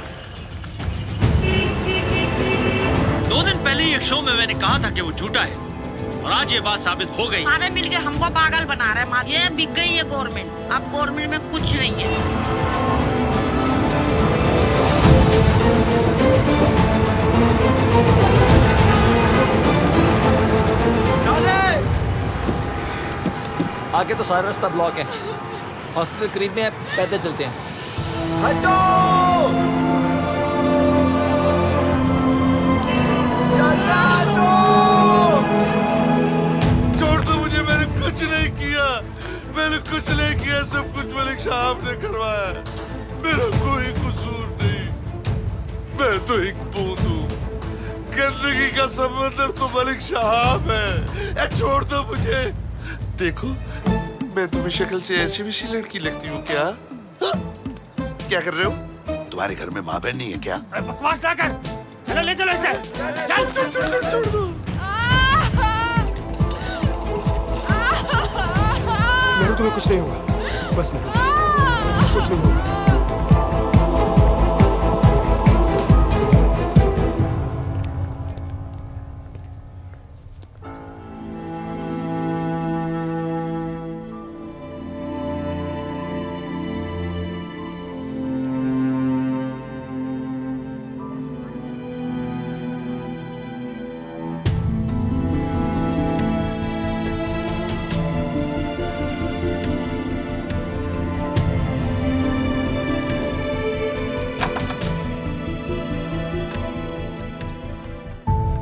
2 दिन पहले ही एक शो में मैंने कहा था कि वो झूठा है और आज ये बात साबित हो गई। सारे मिलके हमको पागल बना रहे हैं। ये बिक गई है गवर्नमेंट, अब गवर्नमेंट में कुछ नहीं है। आगे तो सारा रास्ता ब्लॉक है। हॉस्पिटल करीब में है, पैदल चलते हैं। हटो! छोड़ दो मुझे, मैंने कुछ नहीं किया। मैंने कुछ नहीं किया, सब कुछ मलिक साहब ने करवाया। मेरा कोई कसूर नहीं। मैं तो एक बूंद हूँ। गंदगी का समंदर तो मलिक साहब है। छोड़ दो मुझे। देखो, मैं तुम्हें शक्ल से ऐसी वैसी लड़की लगती हूँ क्या? क्या कर रहे हो? तुम्हारे घर में माँ बहन नहीं है क्या? बकवास ना कर। चलो ले चलो इसे। चल। छोड़ दो। मेरे तुम्हें कुछ नहीं होगा, बस मेरे कुछ नहीं होगा।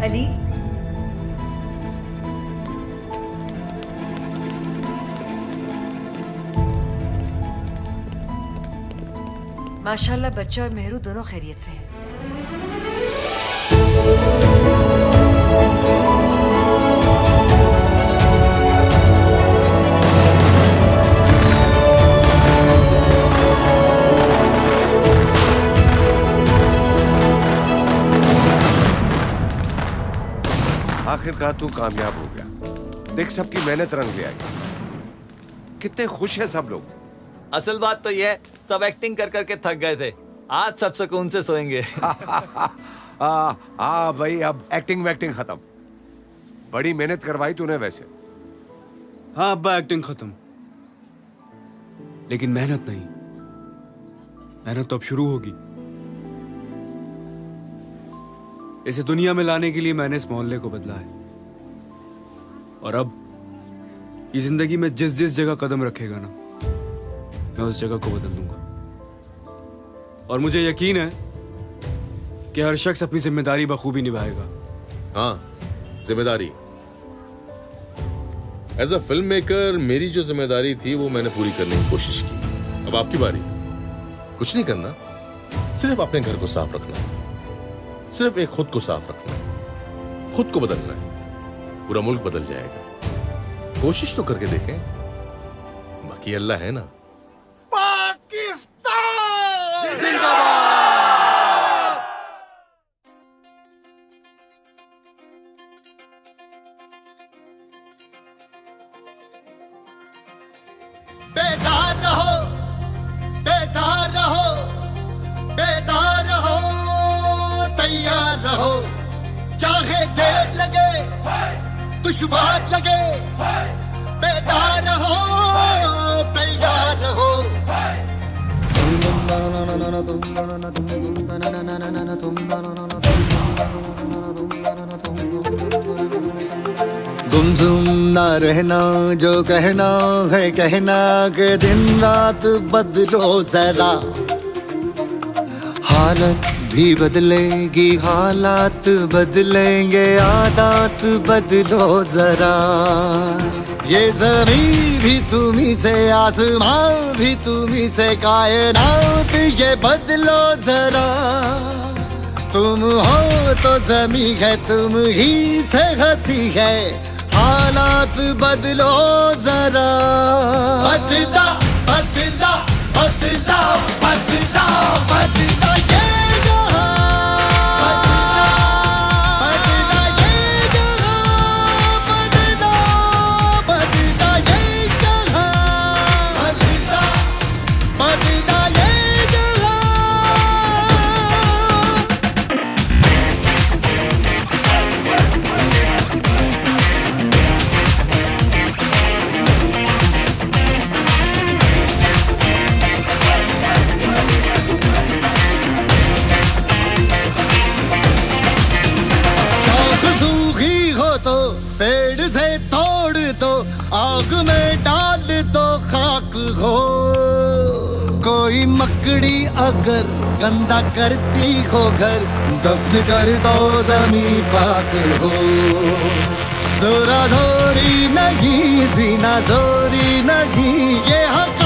अली, माशाल्लाह बच्चा और मेहरू दोनों खैरियत से हैं। आखिरकार तू कामयाब हो गया। देख, सबकी मेहनत रंग ले आई। कितने खुश हैं सब लोग। असल बात तो ये है, सब एक्टिंग कर करके थक गए थे। आज सब सुकून से सोएंगे। भाई, अब एक्टिंग वैक्टिंग खत्म। बड़ी मेहनत करवाई तूने वैसे। हाँ अब्बा, एक्टिंग खत्म, लेकिन मेहनत नहीं। मेहनत तो अब शुरू होगी। इसे दुनिया में लाने के लिए मैंने इस मोहल्ले को बदला है, और अब ये जिंदगी में जिस जिस जगह कदम रखेगा ना, मैं उस जगह को बदल दूंगा। और मुझे यकीन है कि हर शख्स अपनी जिम्मेदारी बखूबी निभाएगा। हाँ, जिम्मेदारी। एज अ फिल्म मेकर मेरी जो जिम्मेदारी थी वो मैंने पूरी करने की कोशिश की। अब आपकी बारी। कुछ नहीं करना, सिर्फ अपने घर को साफ रखना है। सिर्फ एक खुद को साफ रखना है, खुद को बदलना है, पूरा मुल्क बदल जाएगा। कोशिश तो करके देखें, बाकी अल्लाह है ना। पाकिस्तान जिंदाबाद। बेदार रहो, बेदार रहो, बेदार रहो, तैयार रहो, चाहे देर लगे, दुश्वार लगे, बेदार रहो, तैयार रहो। गुमसुम ना रहना, जो कहना है कहना, के दिन रात बदलो जरा। हालत भी बदलेगी, हालात बदलेंगे, आदत बदलो जरा। ये ज़मीन भी तुम्ही से, आसमां भी तुम्ही से, कायनात ये बदलो जरा। तुम हो तो ज़मीं है, तुम ही से हंसी है, हालात बदलो जरा। बदला बदला बदला बदला बदला ये जहां, बदला ये जहां, बदला बदला ये जहां, बदला बदला ये जहां। पेड़ से तोड़ दो, आग में डाल दो, खाक हो। कोई मकड़ी अगर गंदा करती हो घर, दफन कर दो, ज़मीं पाक हो। जोरा जोरी नहीं, सीना जोरी नहीं, ये हक